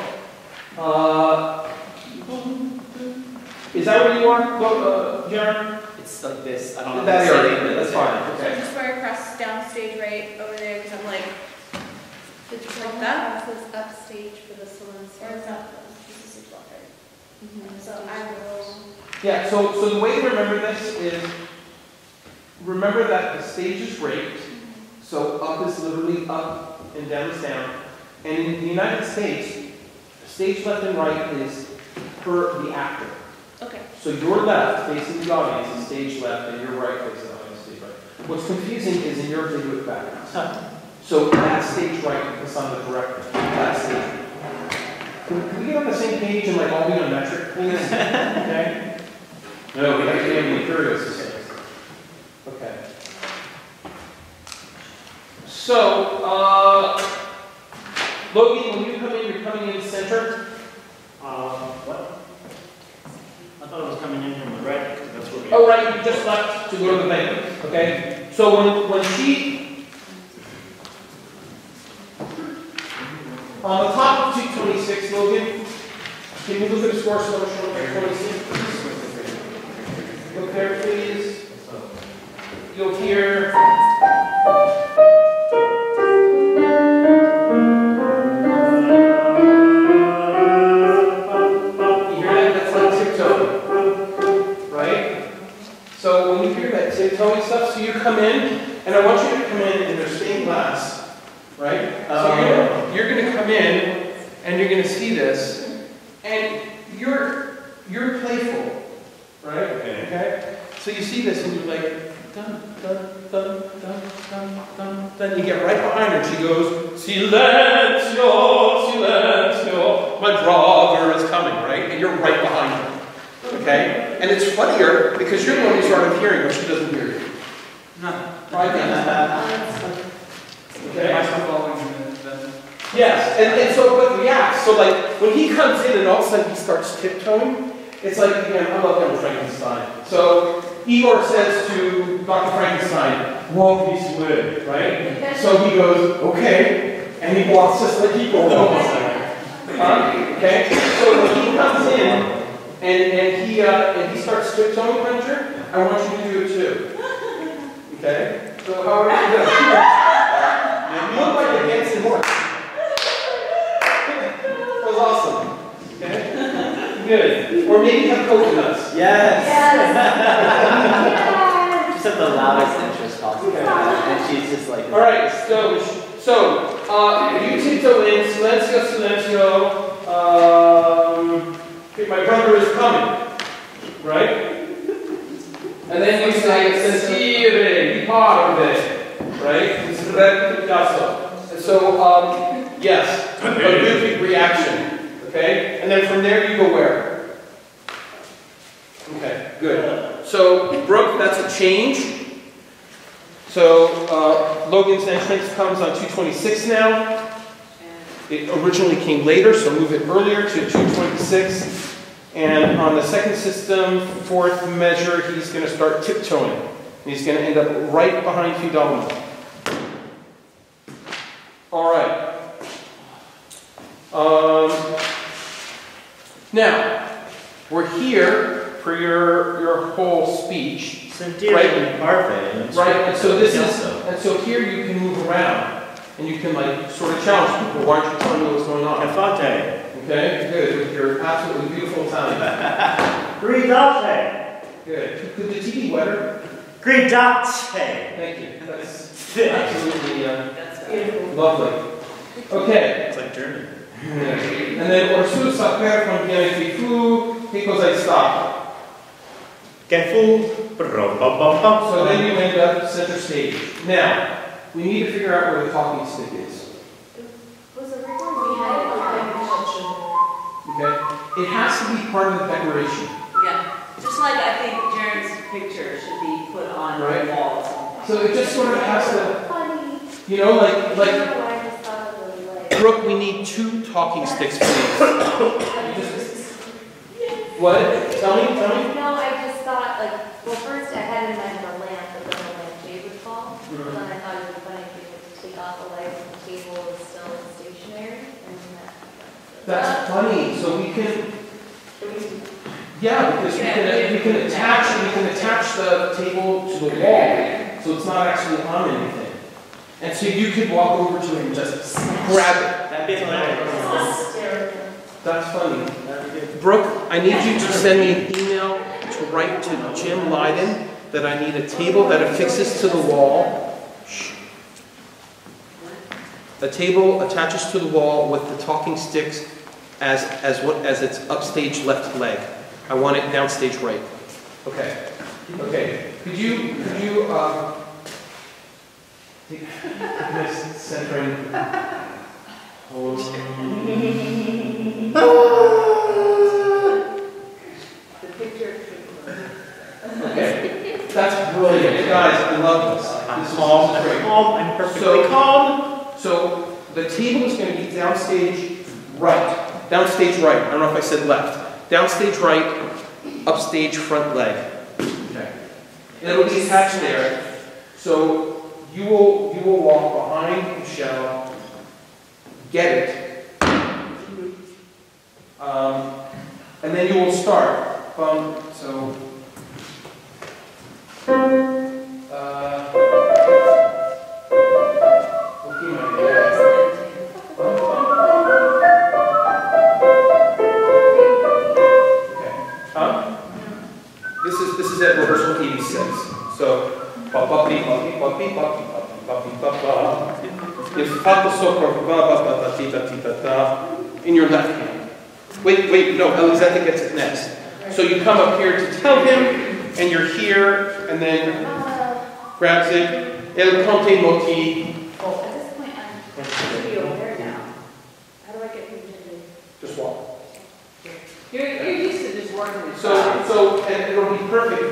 Is that where you are, Jaron? It's like this, I don't know. That area, that's fine, So okay. just where across downstage right over there, because I'm like, The like that? process upstage for the Silencio. or it's not, this is 6 block, right? So I will. Yeah, so the way to remember this is, remember that the stage is raped, so up is literally up and down is down. And in the United States, stage left and right is per the actor. Okay. So your left facing the audience is stage left, and your right facing the audience is stage right. What's confusing is in Europe they do it backwards. So that stage right is on the director. That stage. Can we get on the same page and like all be on metric, please? Okay. No, we have to have the imperial system. Okay. So, Logan, when you come in, you're coming in center. What? I thought it was coming in from the right, because that's where we... Oh, right, you just left to go to the bank, okay? So when she... On the top of 226, Logan, can you look at the score so much on 226? Look there, please. You'll hear... So when you hear that tiptoeing stuff, so you come in, and I want you to come in and there's stained glass, right? So you're going to come in, and you're going to see this, and you're playful, right? Okay. So you see this, and you're like, dun, dun, dun, dun, dun, dun. Then you get right behind her, and she goes, Silenzio, silenzio, my brother is coming, right? And you're right behind her. Okay? And it's funnier because you're the one who's hard of hearing, but she doesn't hear you. No. Right? Okay? Am I still following then? Yes, and so, but reacts. So, like, when he comes in and all of a sudden he starts tiptoeing, it's like, again, I love Dr. Frankenstein. So, Igor says to Dr. Frankenstein, walk this way, right? So he goes, okay, and he walks just like Igor walks. Okay? So when he comes in, and he starts tiptoeing, Hunter, I want you to do it too. Okay? So how are you doing? You look like a dancing horse. That was awesome. Okay? Good. Or maybe have coconuts. Yes! Yes! She said the loudest interest possible. And she's just like... Alright, so you tiptoe in, silencio, silencio. Okay, my brother is coming, right? And then you say, sentire, be part of it, right? It's reputato. And so, yes, a good reaction, okay? And then from there you go where? Okay, good. So, Brooke, that's a change. So, Logan's entrance comes on 226 now. It originally came later, so move it earlier to 226. And on the second system, fourth measure, he's going to start tiptoeing. And he's going to end up right behind Fidelma. All right. Now, we're here for your whole speech. Right? Parfait. Right, and so this is, and so here you can move around. And you can like sort of challenge people. Why aren't you telling me what's going on? Infante. Okay, good. With your absolutely beautiful Italian. Gridate. Good. Could the TV wetter? Gridate. Thank you. That's absolutely lovely. Okay. It's like German. And then Orsu saper con piani fu, che cosa hai stato? Che fu? So then you end up center stage. Now, we need to figure out where the talking stick is. Okay? It has to be part of the decoration. Yeah, just like I think Jaren's picture should be put on Right. the wall. So it just sort of has to, Funny. you know, I don't know why I just thought of it like. Brooke, we need 2 talking sticks, please. What? Tell me. No, I just thought like, well, first I had in mind a lamp, but then the lampshade would fall. Mhm. But then I thought it would be funny if you could take off the light and the table is still stationary and then that. That's funny, so we can, yeah, because we can attach the table to the wall, so it's not actually on anything. And so you could walk over to it and just grab it. That'd be hilarious. That's funny. Brooke, I need you to send me an email to write to Jim Leiden that I need a table that affixes to the wall. Shh. A table attaches to the wall with the talking sticks as its upstage left leg. I want it downstage right. Okay. Okay. Could you take this centering? Hold. The picture. Okay. That's brilliant. Guys, I love this. This is great. I'm perfectly calm. So the table is going to be downstage right. Downstage right. I don't know if I said left. Downstage right, upstage front leg. Okay. It'll be attached there. So you will walk behind Michelle, get it, and then you will start. So. This is at rehearsal 86. So, in your left hand. Wait, no, Elizabeth gets it next. So you come up here to tell him, and you're here, and then grabs it. El Conte Moti. Well, at this point, I'm going to be over there now. How do I get from here? Just walk. You're used to just working with So, and it'll be perfect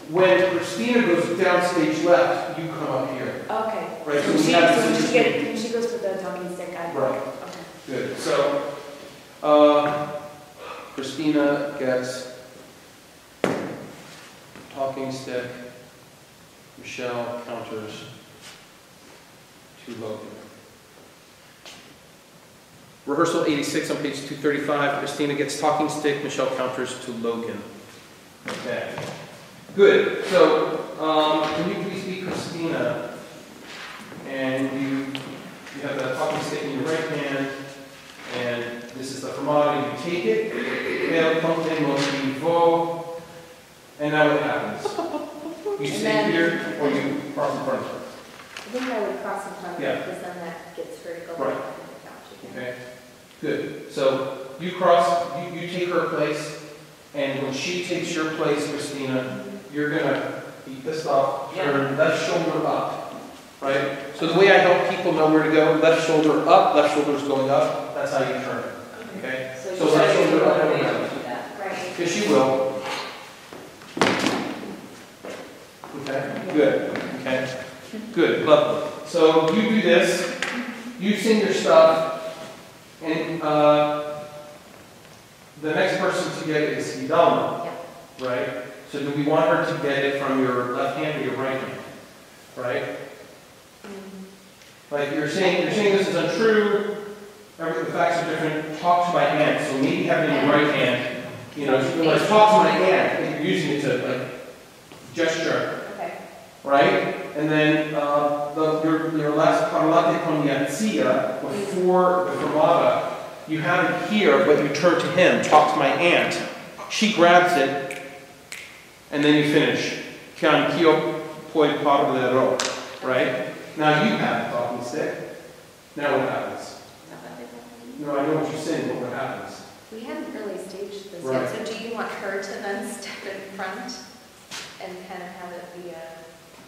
when Christina goes downstage left, you come up here. Okay. Right, so When we she, have so when this- she get, when she goes for the talking stick, I. Right. Okay. Good. So, Christina gets talking stick. Michelle counters to Logan. Rehearsal 86 on page 235. Christina gets talking stick. Michelle counters to Logan. Okay. Good. So, can you please be Christina? And you have the talking stick in your right hand, and this is the fermata. You take it, and now what happens? You stay here, or you cross in front of her. I think I would cross in front of Yeah. her because then that gets her to go Right. back on the couch again. Okay, good. So you cross, you take her place, and when she takes your place, Christina, you're gonna beat this off, turn left shoulder up, right? So the way I help people know where to go, left shoulder up, left shoulder's going up, that's how you turn it, okay? So left shoulder up and down. Right. Yes, you will. Okay, good, okay, good, lovely. So you do this, you sing your stuff, and the next person to get it is Hidalma, right? So do we want her to get it from your left hand or your right hand, right? Like you're saying this is untrue, the facts are different, talk to my hand. So maybe having it in your right hand, you know, you realize talk to my hand, and you're using it to like gesture. Right? And then your last parlate con Yazia, before the fermata, you have it here, but you turn to him, talk to my aunt. She grabs it, and then you finish. Che anch'io poi parlerò. Right? Now you have the talking stick. Now what happens? No, I know what you're saying, but what happens? We haven't really staged this Right. yet, so do you want her to then step in front and kind of have it be a...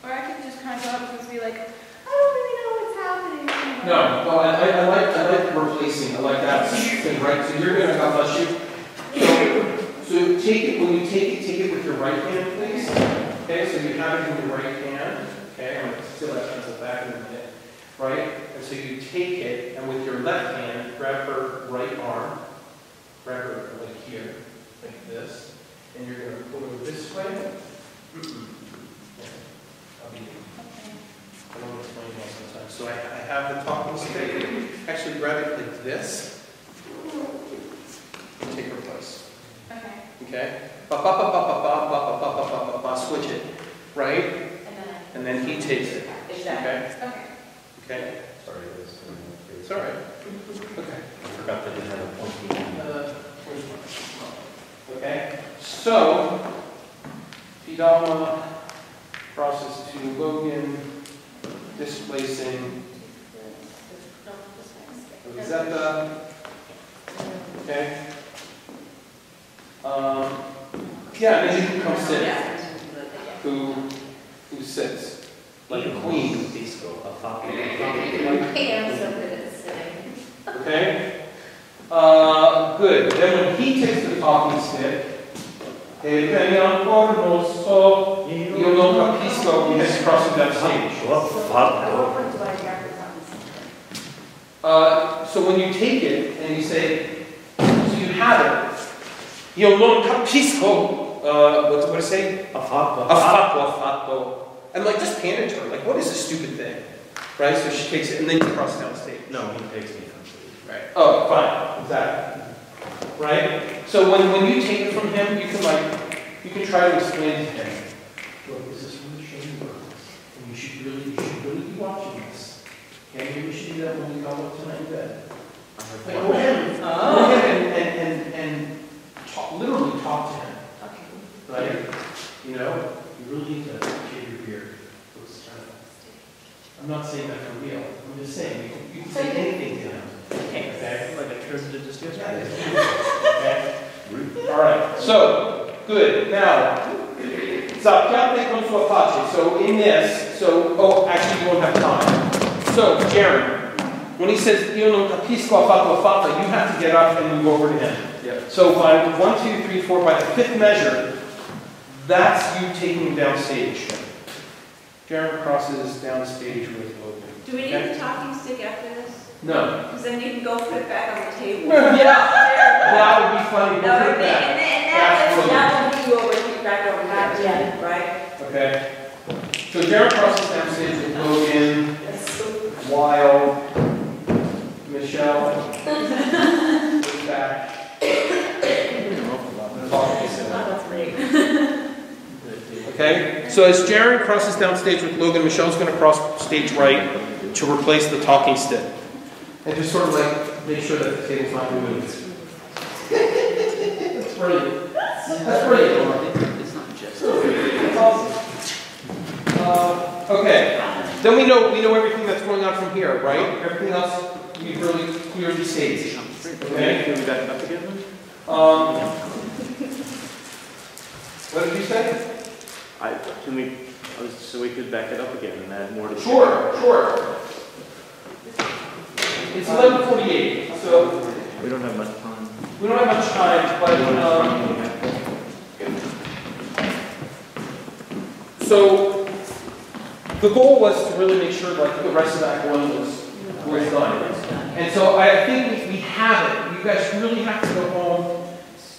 Or I could just kind of go up and be like, I don't really know what's happening? No, I like replacing, I like that thing, right? So you're gonna, God bless you. So take it, when you take it with your right hand, please. Okay, so you have it in your right hand. Okay, I'm gonna steal that pencil back in a minute. Right? And so you take it, and with your left hand, grab her right arm. Grab her like here, like this. And you're gonna pull her this way. I'll be I don't explain well sometimes. So I have the talking stick. Actually grab it like this. And take her place. Okay. Okay? Ba ba ba ba ba ba ba ba ba ba ba. Switch it. Right? And then he takes it. Exactly. Okay? Okay. Okay? Sorry, It's all right. Okay. I forgot that you had a point. Okay? So, Fidalma crosses to Logan, displacing Rosetta. Okay? Yeah, and then you can come sit. Who sits like a queen. Hey, I'm so good at sitting. Okay? Good. Then when he takes the talking stick, io non capisco, he has crossing that stage. So when you take it and you say, so you have it, io non capisco, what do I say? Affatto. And like just hand it to her, like what is this stupid thing? Right? So she takes it and then you cross down stage. No, he takes me from stage. Right. Oh, fine. Exactly. Right? So when you take it from him, you can try to explain to him, look, this is from the chamber, and you should really be watching this. Okay, maybe we should do that when we go up tonight in bed. Like, go ahead and talk, literally talk to him. Okay. Right? You know, you really need to shave your beard. I'm not saying that for real. I'm just saying you can say anything to him. Okay? Like a turn to just Okay? All right. So, good. Now, sappiate con sua pace. So in this, actually you won't have time. So, Jaron, when he says, io non capisco affatto, you have to get up and move over to him. Yeah. So by 1, 2, 3, 4, by the fifth measure, that's you taking him downstage. Jaron crosses down stage with Logan. Do we need a talking stick after this? No. Because then you can go put it back on the table. Yeah. That would be funny. That would We'll be, take that will be you over here, back over here, right? Okay. So Jaron crosses down stage with Logan, Wild, Michelle, is back. Okay, so as Jaron crosses down stage with Logan, Michelle's going to cross stage right to replace the talking stick. And just sort of like make sure that the table's not moved. That's brilliant. That's brilliant. It's not just. That's awesome. Okay, then we know everything that's going on from here, right? Everything else we've really clearly staged. Okay? Can we back it up again? What did you say? So we could back it up again and add more to the. Sure. It's 11:48, so We don't have much time. we don't have much time, but so the goal was to really make sure like the rest of Act 1 was done. And so I think we have it. You guys really have to go home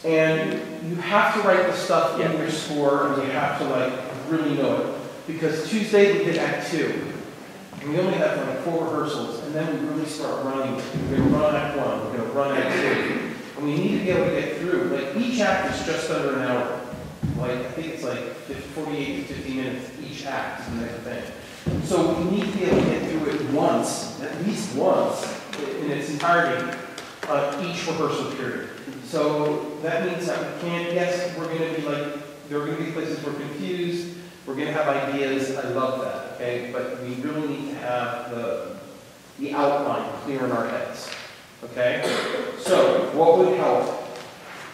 and you have to write the stuff in your score and you have to like really know it. Because Tuesday we did Act 2. And we only have like 4 rehearsals and then we really start running. We're going to run Act 1, we're going to run Act 2. And we need to be able to get through. Like each act is just under an hour. Like I think it's like 48 to 50 minutes each act is the next thing. So we need to be able to get through it once, at least once, in its entirety, each rehearsal period. So that means that we can't, yes, we're going to be like, there are going to be places we're confused, we're going to have ideas, I love that, okay? But we really need to have the outline clear in our heads, okay? So what would help?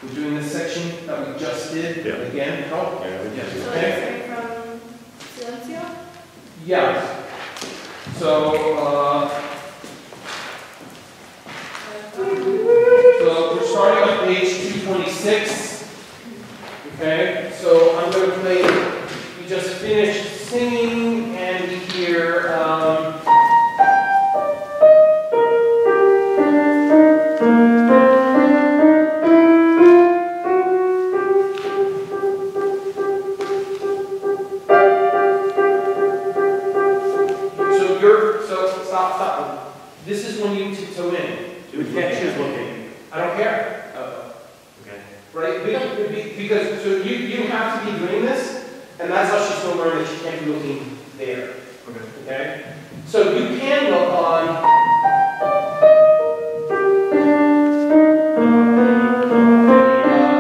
We're doing this section that we just did, again, help? So Okay? it's from Silencio? Yeah. So, finish singing and we hear, stop. This is when you tiptoe in. We can't choose looking. I don't care. Okay. Right? Because so you have to be doing this, and that's how she's going to learn that she can't be looking there. Okay? So you can look on.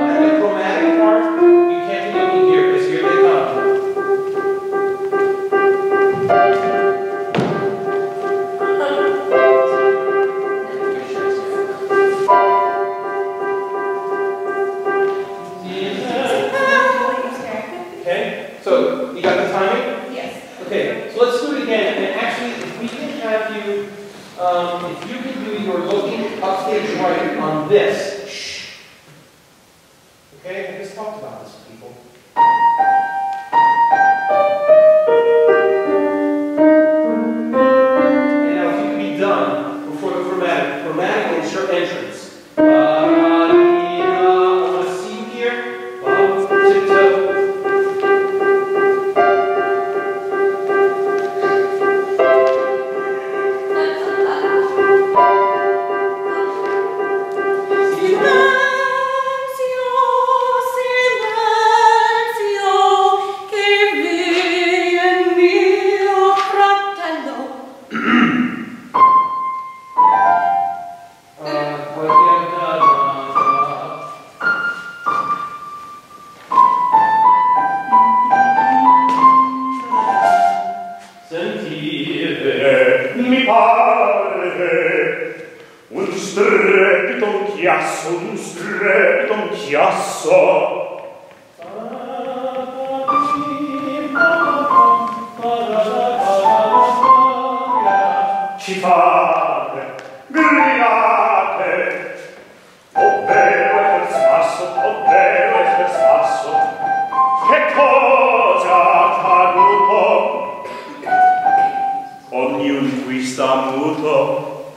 And the chromatic part, you can't be looking here, because here they come. Okay, so you got the timing? Yes. Okay, so let's do it again. And actually, if we can have you, if you can do your looking upstage right on this. Shh. Okay, I just talked about this, people. And now, if you can be done before the chromatic. Chromatic is your entrance. I want to see you here. Tiptoe. Mi pare un strepito chiasso. Ci fate, gridate, ovvero è per spasso, che cosa accaduto? Ognun qui sta muto,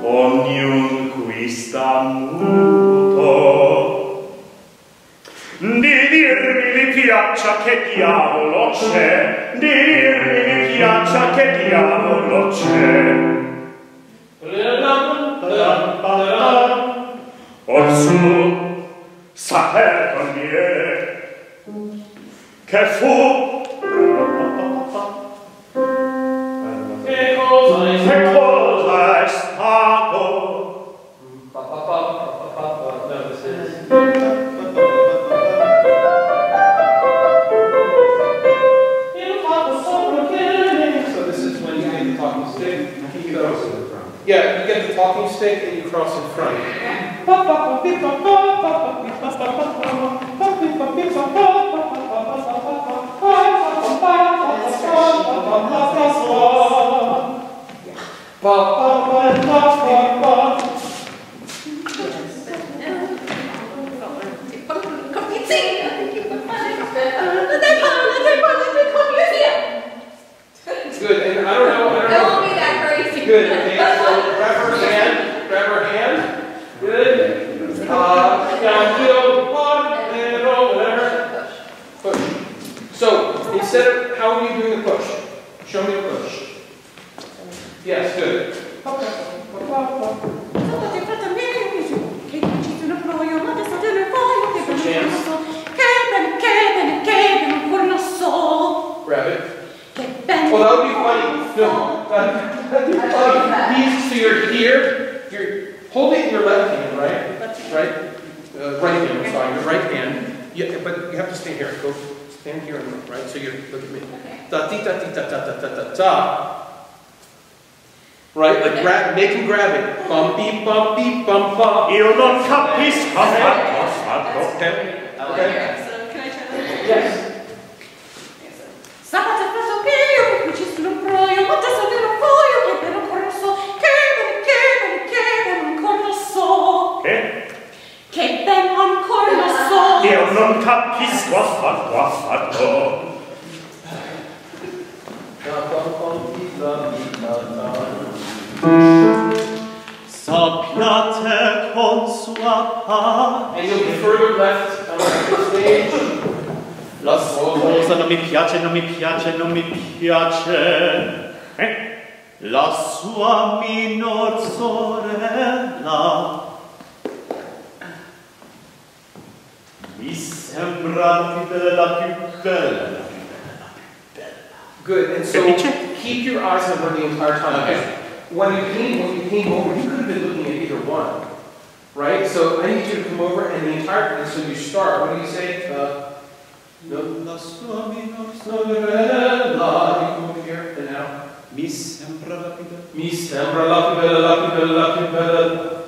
ognun qui sta muto. Di dirmi vi piaccia che diavolo c'è, di dirmi vi piaccia che diavolo c'è. Orsù, saper conviene, che fu che cosa è stato? No, this is. So this is when you get the talking stick. Yeah, you get the talking stick and you cross in front. Good, and I don't know. It won't be that crazy. Good, okay, so grab her hand. Good. Downhill, whatever. Push. So, instead of, how are you doing the push? Show me the push. Yes, good. Grab it. Well, that would be funny. No, that'd be funny. So you're here, you're holding your left hand, right? Right? Right hand, I'm sorry, your right hand. Yeah, but you have to stand here. Go stand here and look, right? So you look at me. Da di da di da da da da da da. Right? Like grab, make him grab it. Bumpy, bumpy, bump, bump. Io non capisco. Okay. Okay. So can I try that? Yes. Io non capisco affatto, affatto. Sappiate con sua pace. And you'll be further left on the stage. La sua cosa non mi piace, non mi piace, non mi piace. La sua minor sorella mi sembra la più bella, la più bella. Good. And so keep your eyes on her the entire time. Okay. When you came over, you could have been looking at either one, right? So I need you to come over, and the entire. So you start. What do you say? La sua minor sorella. You come over here and now. Mi sembra la più bella. Mi sembra la più bella, la più bella, la più bella.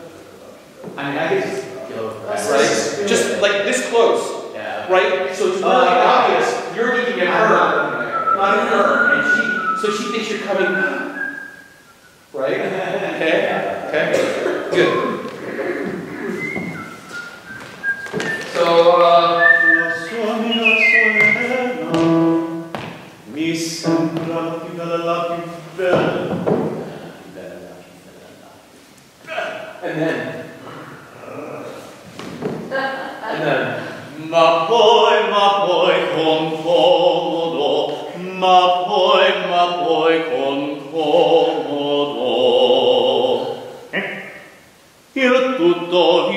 I mean, I could just go right? Just like this close. Yeah. Right? So it's really obvious. You're looking at her, not at her, and so she thinks you're coming. Right? Okay? Okay? Good. So, La sua minor sorella mi sembra la più bella, la più bella. and then, ma poi con comodo, ma poi con comodo. Il tutto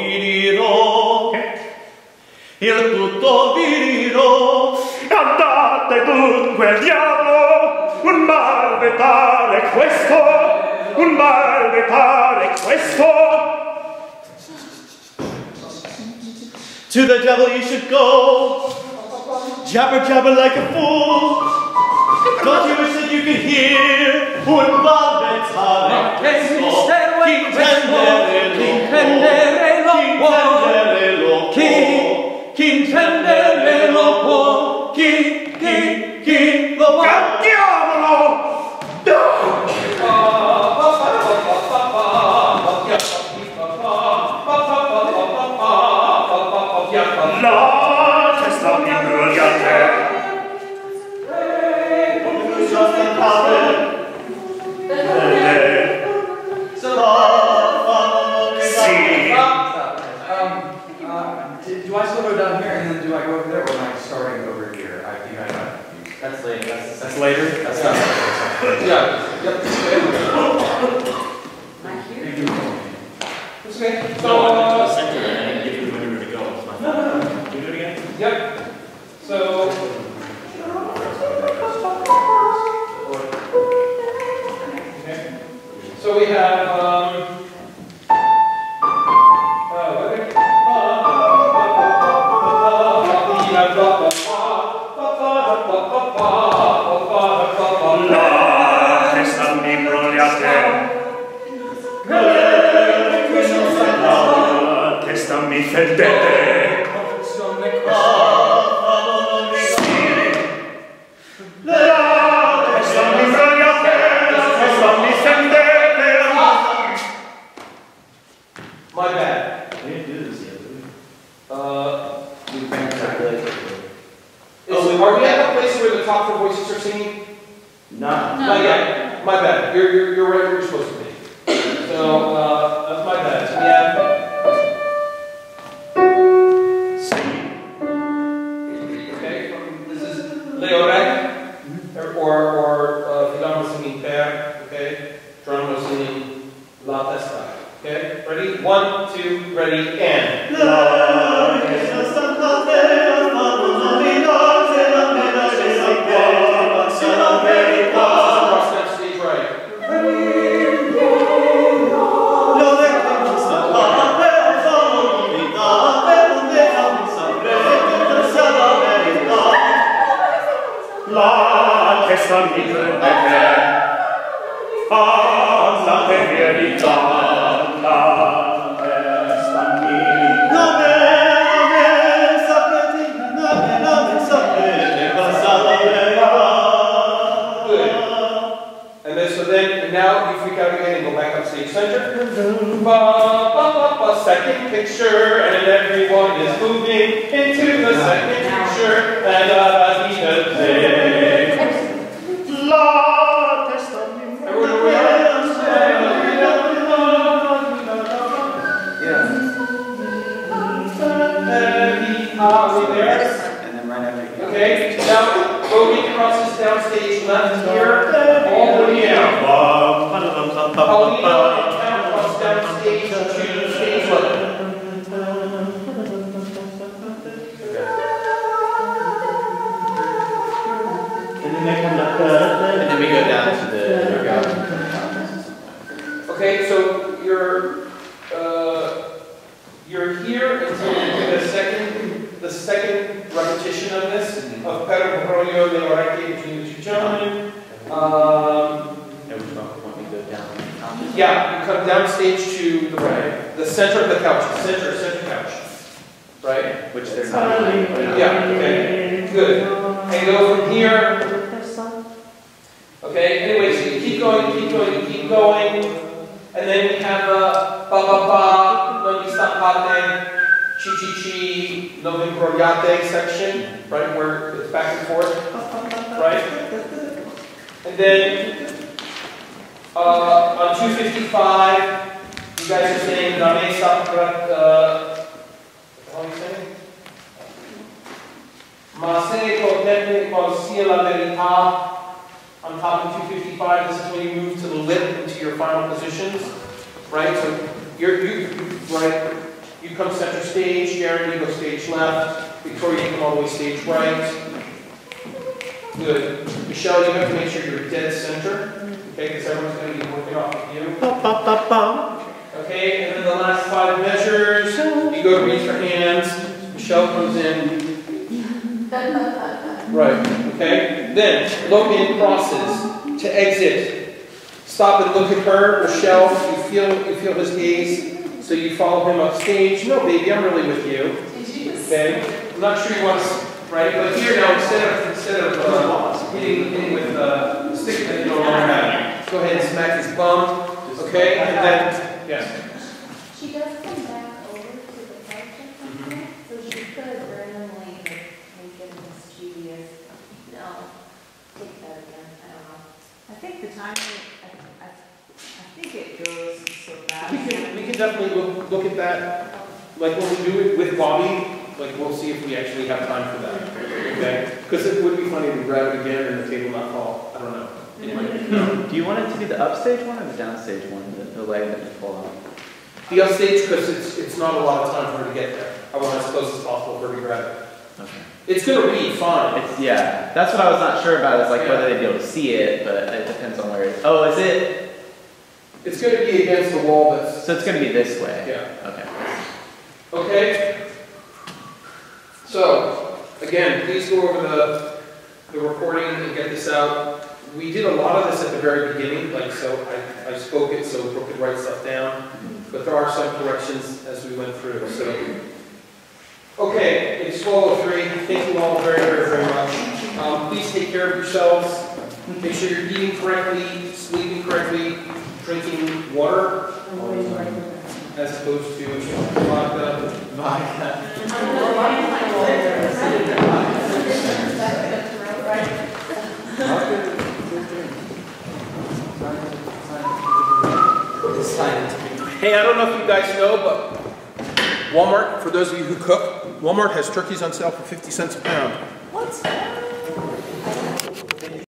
vi dirò. Andate dunque al diavolo, un mal pare questo, un mal pare questo. To the devil you should go, jabber jabber like a fool. Don't you wish that you could hear un balbettare questo? Chi intendere lo può, chi lo può. Cantiamolo! La testa mi imbrogliate. Do I still go down here and then do I go over there, or am I starting over here? I think I got confused. That's later. That's later? That's not. yeah, yep. It's okay. So, center and give you anywhere to go. It's fine. Can you do it again? Yep. So. Okay. So we have La testa mi imbrogliate. La testa mi fendete. La testa mi imbrogliate. La testa mi fendete. my bad. We didn't do this yet, did we? We bring that really quickly. Are we at the place where the top four voices are singing? No. Not yet. My bad. You're right where you're supposed to be. So that's my bad. So we have. Okay. This is Leo Reg, or Filano singing Per. Okay. Geronimo singing La Testa. Okay. Ready? 1, 2, ready, and. La testa mi prendete, andate via di qua, la testa mi. Good. And then, so then, now you freak out again and go back up stage center. Ba, ba, ba, ba, second picture, and everyone is moving into the second picture, and La testa di un And then right after you. Okay, now Logan crosses downstage left here, all the way down. Paulina and Count cross downstage to stage left. And then we go down to the Okay, so you're here until you do the second repetition of this, of Per Brolio de Orecchie between the two gentlemen. Yeah, you come downstage to the right, the center of the couch, center couch, right? which they're not. Yeah, okay, good. And go from here. Okay, anyway, so you keep going, and then we have a ba-ba-ba, non mi stampate, chi-chi-chi, non vi imbrogliate section, right, where it's back and forth, right? And then on 255, you guys are saying da me saprat, how are you saying? Ma se contempli qual sia la verità. On top of 255, this is when you move to the lip into your final positions, right? So you come center stage, Sharon, you go stage left, Victoria, you come all the way stage right. Good. Michelle, you have to make sure you're dead center, okay? Because everyone's going to be working off of you. Okay, and then the last 5 measures, you go to raise your hands. Michelle comes in. Right, okay? Then, Logan crosses to exit. Stop and look at her, Michelle. You feel his gaze, so you follow him up stage. No, baby, I'm really with you. Okay? I'm not sure you want to, right? But here now, instead of hitting with the stick that you no longer have, go ahead and smack his bum. Okay? And then, yes. She does come back over to the couch at some point, so she could randomly make it mischievous. No, take that again, I don't know. I think the timing, I think it goes so fast. We can definitely look at that. Like when we do it with Bobby, like we'll see if we actually have time for that. Okay? Because it would be funny to grab it again and the table not fall. I don't know. Do you want it to be the upstage one or the downstage one, the leg that you pull out? The upstage, because it's not a lot of time for her to get there. I want as close as possible for her to grab it. Okay. It's going to read fine. Yeah, that's what I was not sure about, is like whether they'd be able to see it, but it depends on where it is. Oh, is it? It's going to be against the wall, but... So it's going to be this way? Yeah. Okay. Okay? So, again, please go over the recording and get this out. We did a lot of this at the very beginning, like so I spoke it so Brooke could write stuff down, but there are some corrections as we went through. So, okay, it's 12:03. Thank you all very, very, very much. Please take care of yourselves. Make sure you're eating correctly, sleeping correctly, drinking water, as opposed to vodka. Hey, I don't know if you guys know, but Walmart, for those of you who cook, Walmart has turkeys on sale for 50 cents a pound. What?